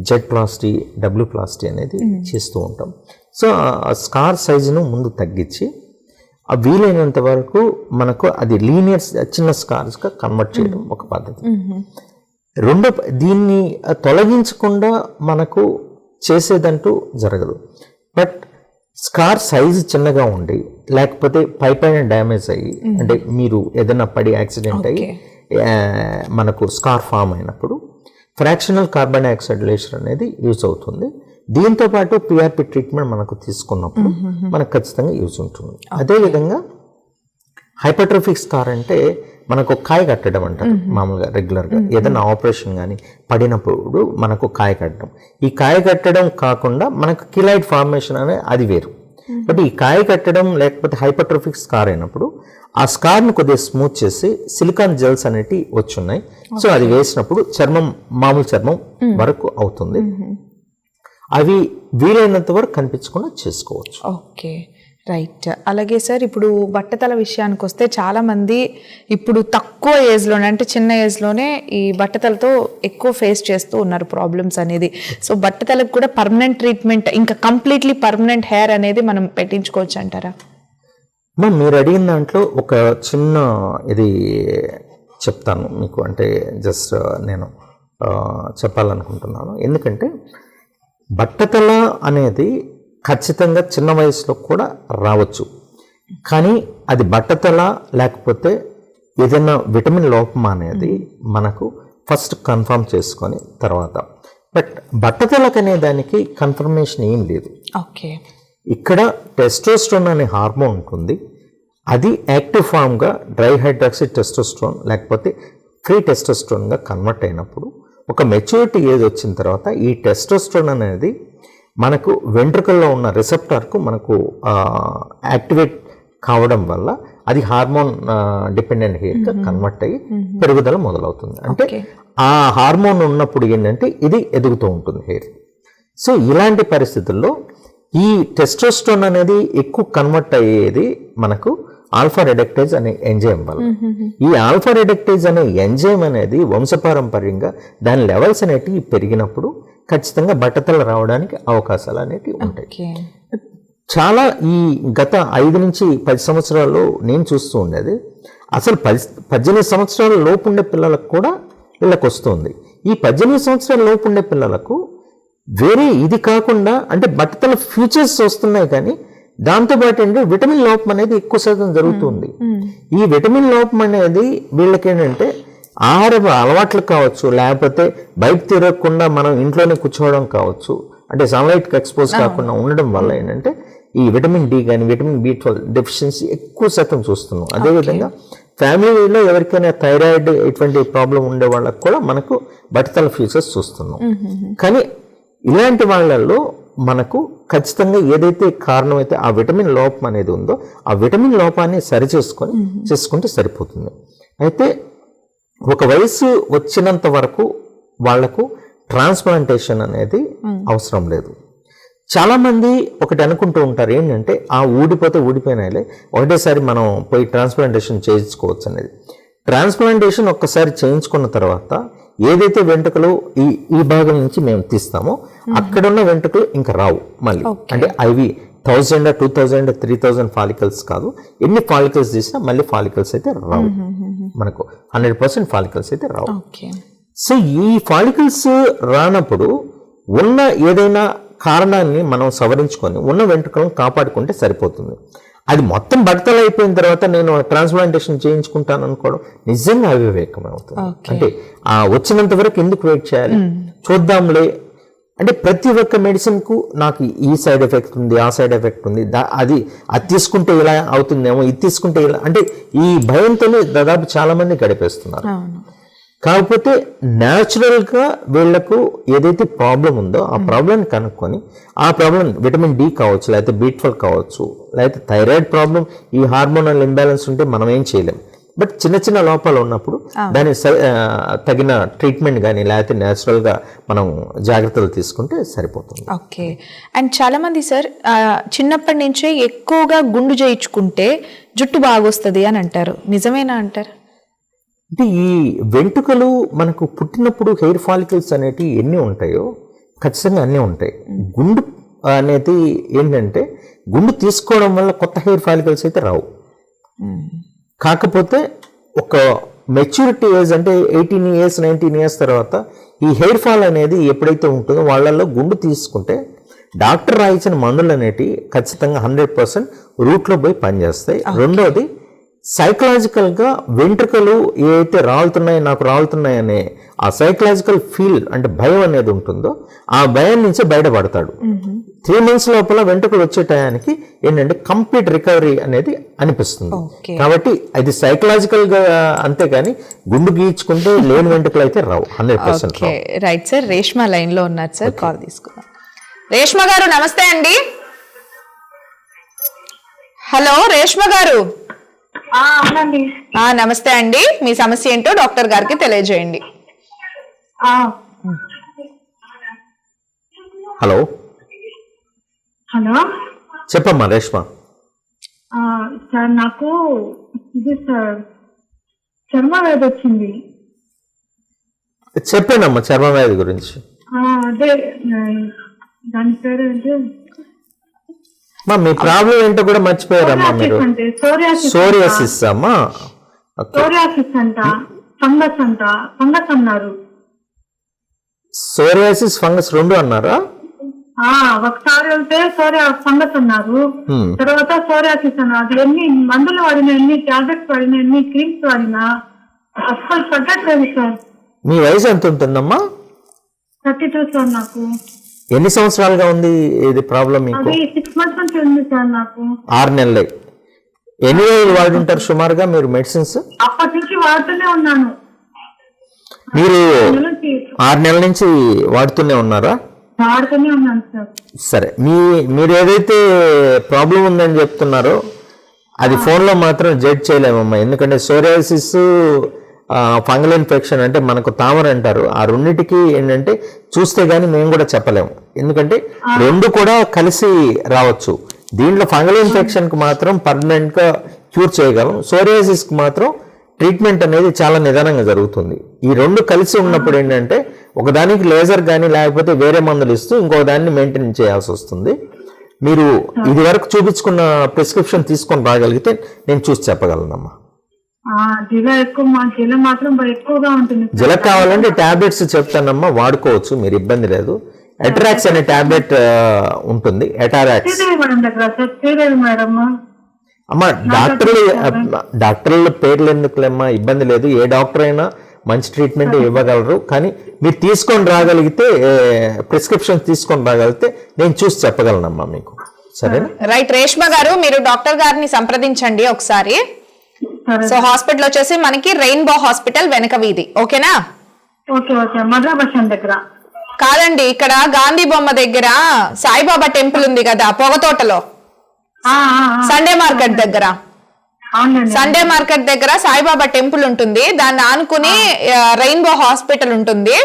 జెడ్ ప్లాస్టీ, డబ్ల్యూ ప్లాస్టీ అనేది చేస్తూ ఉంటాం. సో ఆ స్కార్ సైజును ముందు తగ్గించి వీలైనంత వరకు మనకు అది లీనియర్ చిన్న స్కార్స్గా కన్వర్ట్ చేయడం ఒక పద్ధతి. దీన్ని తొలగించకుండా మనకు చేసేదంటూ జరగదు. బట్ స్కార్ సైజు చిన్నగా ఉండి లేకపోతే పైన డ్యామేజ్ అయ్యి అంటే మీరు ఏదైనా పడి యాక్సిడెంట్ అయ్యి మనకు స్కార్ ఫామ్ అయినప్పుడు ఫ్రాక్షనల్ కార్బన్ డైఆక్సైడ్ లేజర్ అనేది యూజ్ అవుతుంది. దీంతోపాటు PRP ట్రీట్మెంట్ మనకు తీసుకున్నప్పుడు మనకు ఖచ్చితంగా యూజ్ ఉంటుంది. అదేవిధంగా హైపర్ట్రోఫిక్ స్కార్ అంటే మనకు కాయ కట్టడం అంటారు మామూలుగా రెగ్యులర్గా. ఏదైనా ఆపరేషన్ కానీ పడినప్పుడు మనకు కాయ కట్టడం. ఈ కాయ కట్టడం కాకుండా మనకు కిలాయిడ్ ఫార్మేషన్ అనే అది వేరు. బట్ ఈ కాయ కట్టడం లేకపోతే హైపర్ట్రోఫిక్ స్కార్ అయినప్పుడు ఆ స్కార్ను కొద్దిగా స్మూత్ చేసి సిలికాన్ జెల్స్ అనేటివి వచ్చున్నాయి. సో అది వేసినప్పుడు చర్మం మామూలు చర్మం వరకు అవుతుంది. అవి వీలైనంత వరకు కనిపించకుండా చేసుకోవచ్చు. Okay, right. అలాగే సార్, ఇప్పుడు బట్టతల విషయానికి వస్తే చాలా మంది ఇప్పుడు తక్కువ ఏజ్లోనే, అంటే చిన్న ఏజ్లోనే ఈ బట్టతలతో ఎక్కువ ఫేస్ చేస్తూ ఉన్నారు ప్రాబ్లమ్స్ అనేది. సో బట్టతలకు కూడా పర్మనెంట్ ట్రీట్మెంట్, ఇంకా కంప్లీట్లీ పర్మనెంట్ హెయిర్ అనేది మనం పెట్టించుకోవచ్చు అంటారా? మీరు అడిగిన దాంట్లో ఒక చిన్న ఇది చెప్తాను మీకు. అంటే జస్ట్ నేను చెప్పాలనుకుంటున్నాను. ఎందుకంటే బట్టతల అనేది ఖచ్చితంగా చిన్న వయసులో కూడా రావచ్చు. కానీ అది బట్టతల లేకపోతే ఏదైనా విటమిన్ లోపం అనేది మనకు ఫస్ట్ కన్ఫర్మ్ చేసుకొని తర్వాత. బట్ బట్టతలకు అనే దానికి కన్ఫర్మేషన్ ఏం లేదు. ఓకే, ఇక్కడ టెస్టోస్టెరోన్ అనే హార్మోన్ ఉంటుంది. అది యాక్టివ్ ఫామ్గా డ్రై హైడ్రాక్సీ టెస్టోస్టెరోన్ లేకపోతే ఫ్రీ టెస్టోస్టెరోన్గా కన్వర్ట్ అయినప్పుడు ఒక మెచ్యూరిటీ ఏజ్ వచ్చిన తర్వాత ఈ టెస్టోస్టెరోన్ అనేది మనకు వెంట్రుకల్లో ఉన్న రిసెప్టార్కు మనకు యాక్టివేట్ కావడం వల్ల అది హార్మోన్ డిపెండెంట్ హెయిర్గా కన్వర్ట్ అయ్యి పెరుగుదల మొదలవుతుంది. అంటే ఆ హార్మోన్ ఉన్నప్పుడు ఏంటంటే ఇది ఎదుగుతూ ఉంటుంది హెయిర్. సో ఇలాంటి పరిస్థితుల్లో ఈ టెస్టోస్టెరోన్ అనేది ఎక్కువ కన్వర్ట్ అయ్యేది మనకు ఆల్ఫా రెడక్టేజ్ అనే ఎంజైమ్ వల్ల. ఈ ఆల్ఫా రెడక్టేజ్ అనే ఎంజైమ్ అనేది వంశపారంపర్యంగా దాని లెవెల్స్ అనేటివి పెరిగినప్పుడు ఖచ్చితంగా బట్టతల రావడానికి అవకాశాలు అనేటివి ఉంటాయి. చాలా ఈ గత 5 నుంచి 10 సంవత్సరాల్లో నేను చూస్తూ ఉండేది, అసలు 18 సంవత్సరాల లోపు ఉండే పిల్లలకు కూడా వీళ్ళకి వస్తుంది. ఈ 18 సంవత్సరాల లోపు ఉండే పిల్లలకు వేరే ఇది కాకుండా అంటే బట్టతల ఫ్యూచర్స్ వస్తున్నాయి, కానీ దాంతోపాటు ఏంటంటే విటమిన్ లోపం అనేది ఎక్కువ శాతం జరుగుతుంది. ఈ విటమిన్ లోపం అనేది వీళ్ళకి ఏంటంటే ఆహార అలవాట్లు కావచ్చు, లేకపోతే బయట తిరగకుండా మనం ఇంట్లోనే కూర్చోవడం కావచ్చు, అంటే సన్లైట్కి ఎక్స్పోజ్ కాకుండా ఉండడం వల్ల ఏంటంటే ఈ విటమిన్ డి కానీ విటమిన్ B12 డెఫిషియన్సీ ఎక్కువ శాతం చూస్తున్నాం. అదేవిధంగా ఫ్యామిలీలో ఎవరికైనా థైరాయిడ్ ఇటువంటి ప్రాబ్లం ఉండే వాళ్ళకు కూడా మనకు బట్టతల ఫ్యూచర్స్ చూస్తున్నాం. కానీ ఇలాంటి వాళ్ళల్లో మనకు ఖచ్చితంగా ఏదైతే కారణమైతే ఆ విటమిన్ లోపం అనేది ఉందో ఆ విటమిన్ లోపాన్ని చేసుకుంటే సరిపోతుంది. అయితే ఒక వయసు వచ్చినంత వరకు వాళ్లకు ట్రాన్స్ప్లాంటేషన్ అనేది అవసరం లేదు. చాలామంది ఒకటి అనుకుంటూ ఉంటారు ఏంటంటే ఆ ఊడిపోతే ఊడిపోయినాయిలే ఒకటేసారి మనం పోయి ట్రాన్స్ప్లాంటేషన్ చేయించుకోవచ్చు అనేది. ట్రాన్స్ప్లాంటేషన్ ఒక్కసారి చేయించుకున్న తర్వాత ఏదైతే వెంట్రుకలు ఈ భాగం నుంచి మేము తీస్తామో అక్కడున్న వెంట్రుకలు ఇంకా రావు మళ్ళీ. అంటే అవి 1000, 2000, 3000 ఫాలికల్స్ కాదు, ఎన్ని ఫాలికల్స్ తీసినా మళ్ళీ ఫాలికల్స్ అయితే రావు మనకు. 100% ఫాలికల్స్ అయితే రావు. సో ఈ ఫాలికల్స్ రానప్పుడు ఉన్న ఏదైనా కారణాన్ని మనం సవరించుకొని ఉన్న వెంట్రుకలను కాపాడుకుంటే సరిపోతుంది. అది మొత్తం బట్టతల అయిపోయిన తర్వాత నేను ట్రాన్స్ప్లాంటేషన్ చేయించుకుంటాను అనుకోవడం నిజంగా అవివేకం అవుతుంది. అంటే వచ్చినంత వరకు ఎందుకు వెయిట్ చేయాలి, చూద్దాంలే. అంటే ప్రతి ఒక్క మెడిసిన్కు నాకు ఈ సైడ్ ఎఫెక్ట్ ఉంది, ఆ సైడ్ ఎఫెక్ట్ ఉంది, అది తీసుకుంటే ఇలా అవుతుందేమో, ఇది తీసుకుంటే ఇలా, అంటే ఈ భయంతోనే దాదాపు చాలా మంది గడిపేస్తున్నారు. కాకపోతే న్యాచురల్గా వీళ్లకు ఏదైతే ప్రాబ్లం ఉందో ఆ ప్రాబ్లం కనుక్కొని ఆ ప్రాబ్లం విటమిన్ డి కావచ్చు, లేకపోతే B12 కావచ్చు, లేకపోతే థైరాయిడ్ ప్రాబ్లం, ఈ హార్మోనల్ ఇంబ్యాలెన్స్ ఉంటే మనం ఏం చేయలేం. బట్ చిన్న చిన్న లోపాలు ఉన్నప్పుడు దాని తగిన ట్రీట్మెంట్ కానీ లేకపోతే న్యాచురల్గా మనం జాగ్రత్తలు తీసుకుంటే సరిపోతుంది. ఓకే. అండ్ చాలా మంది సార్ చిన్నప్పటి నుంచే ఎక్కువగా గుండు చేయించుకుంటే జుట్టు బాగొస్తుంది అని అంటారు, నిజమేనా అంటారు? అంటే ఈ వెంట్రుకలు మనకు పుట్టినప్పుడు హెయిర్ ఫాలికల్స్ అనేటివి ఎన్ని ఉంటాయో ఖచ్చితంగా అన్నీ ఉంటాయి. గుండు అనేది ఏంటంటే గుండు తీసుకోవడం వల్ల కొత్త హెయిర్ ఫాలికల్స్ అయితే రావు. కాకపోతే ఒక మెచ్యూరిటీ ఏజ్ అంటే 18 years 19 years తర్వాత ఈ హెయిర్ ఫాల్ అనేది ఎప్పుడైతే ఉంటుందో వాళ్ళల్లో గుండు తీసుకుంటే డాక్టర్ రాయించిన మందులు అనేటివి ఖచ్చితంగా 100% రూట్లో పోయి పనిచేస్తాయి. రెండోది సైకలాజికల్గా వెంట్రుకలు ఏవైతే నాకు రాలుతున్నాయనే ఆ సైకలాజికల్ ఫీల్ అంటే భయం అనేది ఉంటుందో ఆ భయం నుంచి బయటపడతాడు. 3 months లోపల వెంట్రుకలు వచ్చే టయానికి ఏంటంటే కంప్లీట్ రికవరీ అనేది అనిపిస్తుంది. కాబట్టి అది సైకలాజికల్ గా అంతేగాని గుండు గీచుకుంటే లేని వెంట్రుకలు అయితే రావు 100% రావు. రైట్ సార్, రేష్మ లైన్ లో ఉన్నారు సార్, కాల్ తీసుకుందాం. రేష్మ గారు నమస్తే అండి. హలో రేష్మ గారు. అవునండి. నమస్తే అండి, మీ సమస్య ఏంటో డాక్టర్ గారికి తెలియజేయండి. హలో హలో చెప్పమ్మా రేష్మ. సార్ నాకు ఇది సార్ చర్మ వ్యాధి వచ్చింది. చెప్పానమ్మా చర్మ వ్యాధి గురించి. అదే దాని పేరు మీ ప్రాబ్లం ఏంటో కూడా మర్చిపోయారమ్మా మీరు. సోరియాసిస్ అమ్మా. సోరియాసిస్ అంట, ఫంగస్ అన్నారు. సోరియాసిస్ ఫంగస్ 2 అన్నారా? ఒకసారి వెళ్తే ఫంగస్ అన్నారు, తర్వాత సోరియాసిస్ అన్నారు. అది ఎన్ని మందులు వాడినా, ఎన్ని టాబ్లెట్స్ వాడినా, ఎన్ని క్రీమ్స్ వాడినా అస్సలు తగ్గట్లేదు సార్. మీ వయసు ఎంత ఉంటుందమ్మా? 32 సార్. నాకు ఎన్ని సంవత్సరాలుగా ఉంది ఇది ప్రాబ్లం మీకు? అది 6 months నుంచి ఉంది సార్. నాకు 6 నెలలు. ఎన్ని రోజులు వాడుంటారు సుమారుగా మీరు మెడిసిన్స్? అప్పటి నుంచి వాడుతూనే ఉన్నాను. మీరు 6 నెలల నుంచి వాడుతూనే ఉన్నారా? వాడుతూనే ఉన్నాను సార్. సరే, మీరు ఏదైతే ప్రాబ్లం ఉందని చెప్తున్నారో అది ఫోన్లో మాత్రం జడ్జ్ చేయలేమమ్మా. ఎందుకంటే సోరియాసిస్, ఫంగల్ ఇన్ఫెక్షన్ అంటే మనకు తామర అంటారు. ఆ రెండింటికి ఏంటంటే చూస్తే గానీ మేము కూడా చెప్పలేము, ఎందుకంటే 2 కూడా కలిసి రావచ్చు. దీంట్లో ఫంగల్ ఇన్ఫెక్షన్కి మాత్రం పర్మనెంట్గా క్యూర్ చేయగలం. సోరియాసిస్కి మాత్రం ట్రీట్మెంట్ అనేది చాలా నిదానంగా జరుగుతుంది. ఈ 2 కలిసి ఉన్నప్పుడు ఏంటంటే ఒకదానికి లేజర్ కానీ లేకపోతే వేరే మందులు ఇస్తూ ఇంకో దాన్ని మెయింటైన్ చేయాల్సి వస్తుంది. మీరు ఇది వరకు చూపించుకున్న ప్రిస్క్రిప్షన్ తీసుకొని రాగలిగితే నేను చూసి చెప్పగలనమ్మా. జిలక్ కావాలంటే టాబ్లెట్స్ చెప్తానమ్మా, వాడుకోవచ్చు, మీరు ఇబ్బంది లేదు. ఎటరాక్స్ అనే టాబ్లెట్ ఉంటుంది, ఎటారాక్స్. అమ్మా డాక్టర్ల పేర్లు ఎందుకులేమ్మా, ఇబ్బంది లేదు. ఏ డాక్టర్ అయినా మంచి ట్రీట్మెంట్ ఇవ్వగలరు. కానీ మీరు తీసుకొని రాగలిగితే, ప్రిస్క్రిప్షన్ తీసుకొని రాగలిగితే నేను చూసి చెప్పగలనమ్మా మీకు. సరేనా? రైట్ రేష్మ గారు, మీరు డాక్టర్ గారిని సంప్రదించండి ఒకసారి. సో హాస్పిటల్ వచ్చేసి మనకి రెయిన్బో హాస్పిటల్ వెనక వీధి. ఓకేనా? కాదండి, ఇక్కడ గాంధీ బొమ్మ దగ్గర సాయిబాబా టెంపుల్ ఉంది కదా, పొగతోటలో, సండే మార్కెట్ దగ్గర. సండే మార్కెట్ దగ్గర సాయిబాబా టెంపుల్ ఉంటుంది. దాన్ని ఆనుకుని రెయిన్బో హాస్పిటల్ ఉంటుంది.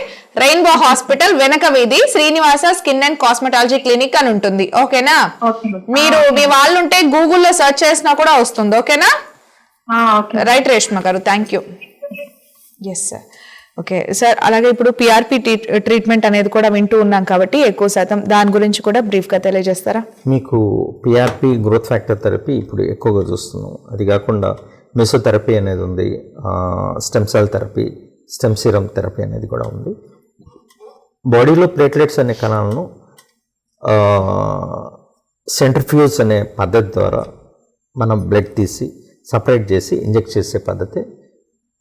రెయిన్బో హాస్పిటల్ వెనక వీధి Srinivasa skin and cosmetology clinic అని ఉంటుంది. ఓకేనా? మీరు మీ వాళ్ళు ఉంటే గూగుల్లో సెర్చ్ చేసినా కూడా వస్తుంది. ఓకేనా? రైట్ రేష్మ గారు, thank you. Yes sir. Okay sir, అలాగే ఇప్పుడు పిఆర్పి ట్రీట్మెంట్ అనేది కూడా వింటూ ఉన్నాం కాబట్టి ఎక్కువ శాతం దాని గురించి కూడా బ్రీఫ్గా తెలియజేస్తారా? మీకు పిఆర్పి గ్రోత్ ఫ్యాక్టర్ థెరపీ ఇప్పుడు ఎక్కువగా చూస్తున్నాం. అది కాకుండా మెసోథెరపీ అనేది ఉంది, stem cell therapy, stem serum therapy అనేది కూడా ఉంది. బాడీలో ప్లేట్లెట్స్ అనే కణాలను సెంట్రిఫ్యూజ్ అనే పద్ధతి ద్వారా మనం బ్లడ్ తీసి సపరేట్ చేసి ఇంజెక్ట్ చేసే పద్ధతి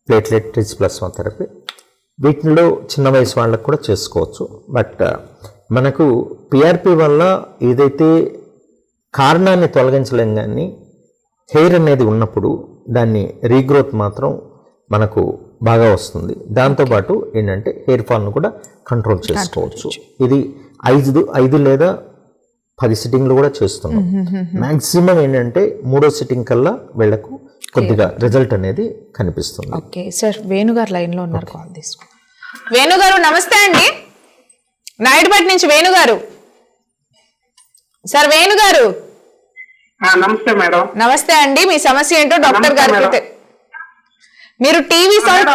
ప్లేట్లెట్ రిచ్ ప్లాస్మా థెరపీ. వీటిలో చిన్న వయసు వాళ్ళకు కూడా చేసుకోవచ్చు. బట్ మనకు పిఆర్పి వల్ల ఏదైతే కారణాన్ని తొలగించలేం, కానీ హెయిర్ అనేది ఉన్నప్పుడు దాన్ని రీగ్రోత్ మాత్రం మనకు బాగా వస్తుంది. దాంతోపాటు ఏంటంటే హెయిర్ ఫాల్ను కూడా కంట్రోల్ చేసుకోవచ్చు. ఇది 5 లేదా 10 సిట్టింగ్లు కూడా చేస్తున్నాం. మ్యాక్సిమం ఏంటంటే 3వ సిట్టింగ్ కల్లా వీళ్ళకు కొద్దిగా రిజల్ట్ అనేది కనిపిస్తుంది. ఓకే సార్, వేణుగారు లైన్ లో ఉన్నారు, కాల్ తీసుకో. వేణుగారు నమస్తే అండి, నాయుడుపేట నుంచి వేణుగారు. సార్ వేణుగారు. నమస్తే మేడం. నమస్తే అండి, మీ సమస్య ఏంటో డాక్టర్ గారికి. మీరు TV sound,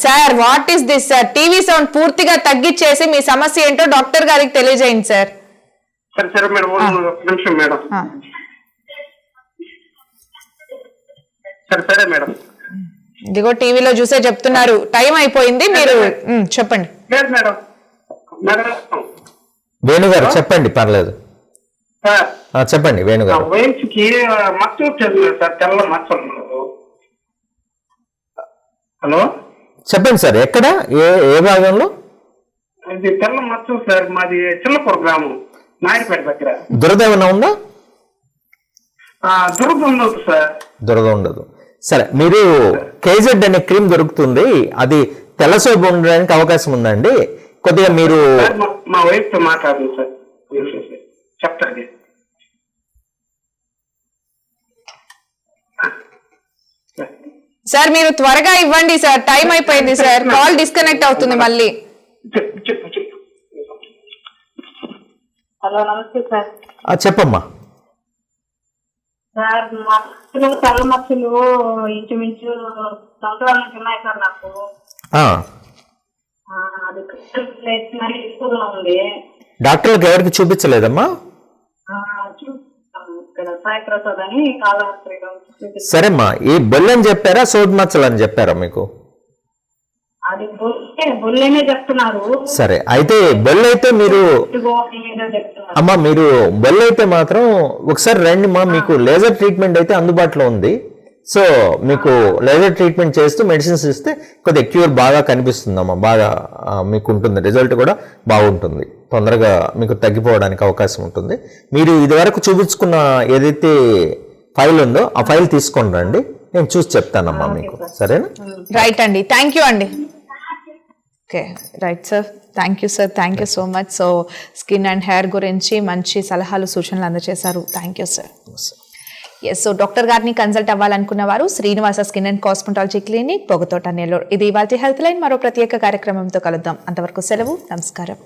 sir what is this sir, TV sound పూర్తిగా తగ్గించేసి మీ సమస్య ఏంటో డాక్టర్ గారికి తెలియజేయండి సార్. సరే మేడం, నిమిషం మేడం. సరే మేడం. ఇదిగో టీవీలో చూసే చెప్తున్నారు, టైం అయిపోయింది, మీరు చెప్పండి. వేణుగారు చెప్పండి, పర్లేదు చెప్పండి వేణుగారు. వయసుకి మచ్చ వచ్చేది సార్, తెల్ల మచ్చలు. హలో, చెప్పండి సార్, ఎక్కడ, ఏ ఏ భాగంలో? ఇది తెల్ల మచ్చలు సార్, మాది చిన్నపూర్ గ్రామం, నాయుడుపేట దగ్గర. దురద ఏమైనా ఉందా? దురద ఉండదు సార్. దురద ఉండదు. సరే, మీరు కేజెడ్ అనే క్రీమ్ దొరుకుతుంది, అది తెల్ల సోపు ఉండడానికి అవకాశం ఉందండి. కొద్దిగా మీరు సార్, మా వైఫ్ తో మాట్లాడండి సార్, చెప్తాను. సార్ మీరు త్వరగా ఇవ్వండి సార్, టైం అయిపోయింది సార్, కాల్ డిస్కనెక్ట్ అవుతుంది మళ్ళీ. చెప్పు. హలో, నమస్తే సార్. చెప్పమ్మా. సార్ మా తెల్ల మచ్చలు ఇంచుమించు సంవత్సరాల నుంచి ఉన్నాయి సార్ నాకు. అది మరి ఎక్కువగా ఉంది. డాక్టర్లకు ఎవరికి చూపించలేదమ్మా? ఇక్కడ సాయి ప్రసాద్ అని కాళహస్తిలో. సరేమ్మా, ఈ బొల్లని చెప్పారా, సోది మచ్చలు అని చెప్పారా మీకు? అది బొల్లేనే చెప్తున్నారు. సరే, అయితే బొల్లు అయితే మీరు అమ్మా, మీరు బొల్లు అయితే మాత్రం ఒకసారి రండి మా, మీకు లేజర్ ట్రీట్మెంట్ అయితే అందుబాటులో ఉంది. సో మీకు లేజర్ ట్రీట్మెంట్ చేస్తూ మెడిసిన్స్ ఇస్తే కొద్దిగా క్యూర్ బాగా కనిపిస్తుందమ్మా, బాగా మీకు ఉంటుంది, రిజల్ట్ కూడా బాగుంటుంది, తొందరగా మీకు తగ్గిపోవడానికి అవకాశం ఉంటుంది. మీరు ఇదివరకు చూపించుకున్న ఏదైతే ఫైల్ ఉందో ఆ ఫైల్ తీసుకొని రండి, నేను చూసి చెప్తానమ్మా మీకు. సరేనా? రైట్ అండి, థ్యాంక్ యూ అండి. Okay, right sir, thank you sir, thank you so much. So skin and hair గురించి మంచి సలహాలు సూచనలు అందజేశారు. Thank you sir. Yes, so doctor గారిని కన్సల్ట్ అవ్వాలనుకున్న వారు Srinivasa skin and cosmetology clinic, Pogathota, Nellore. ఇది ఇవాల్టి హెల్త్ లైన్. మరో ప్రత్యేక కార్యక్రమంతో కలుద్దాం. అంతవరకు సెలవు, నమస్కారం.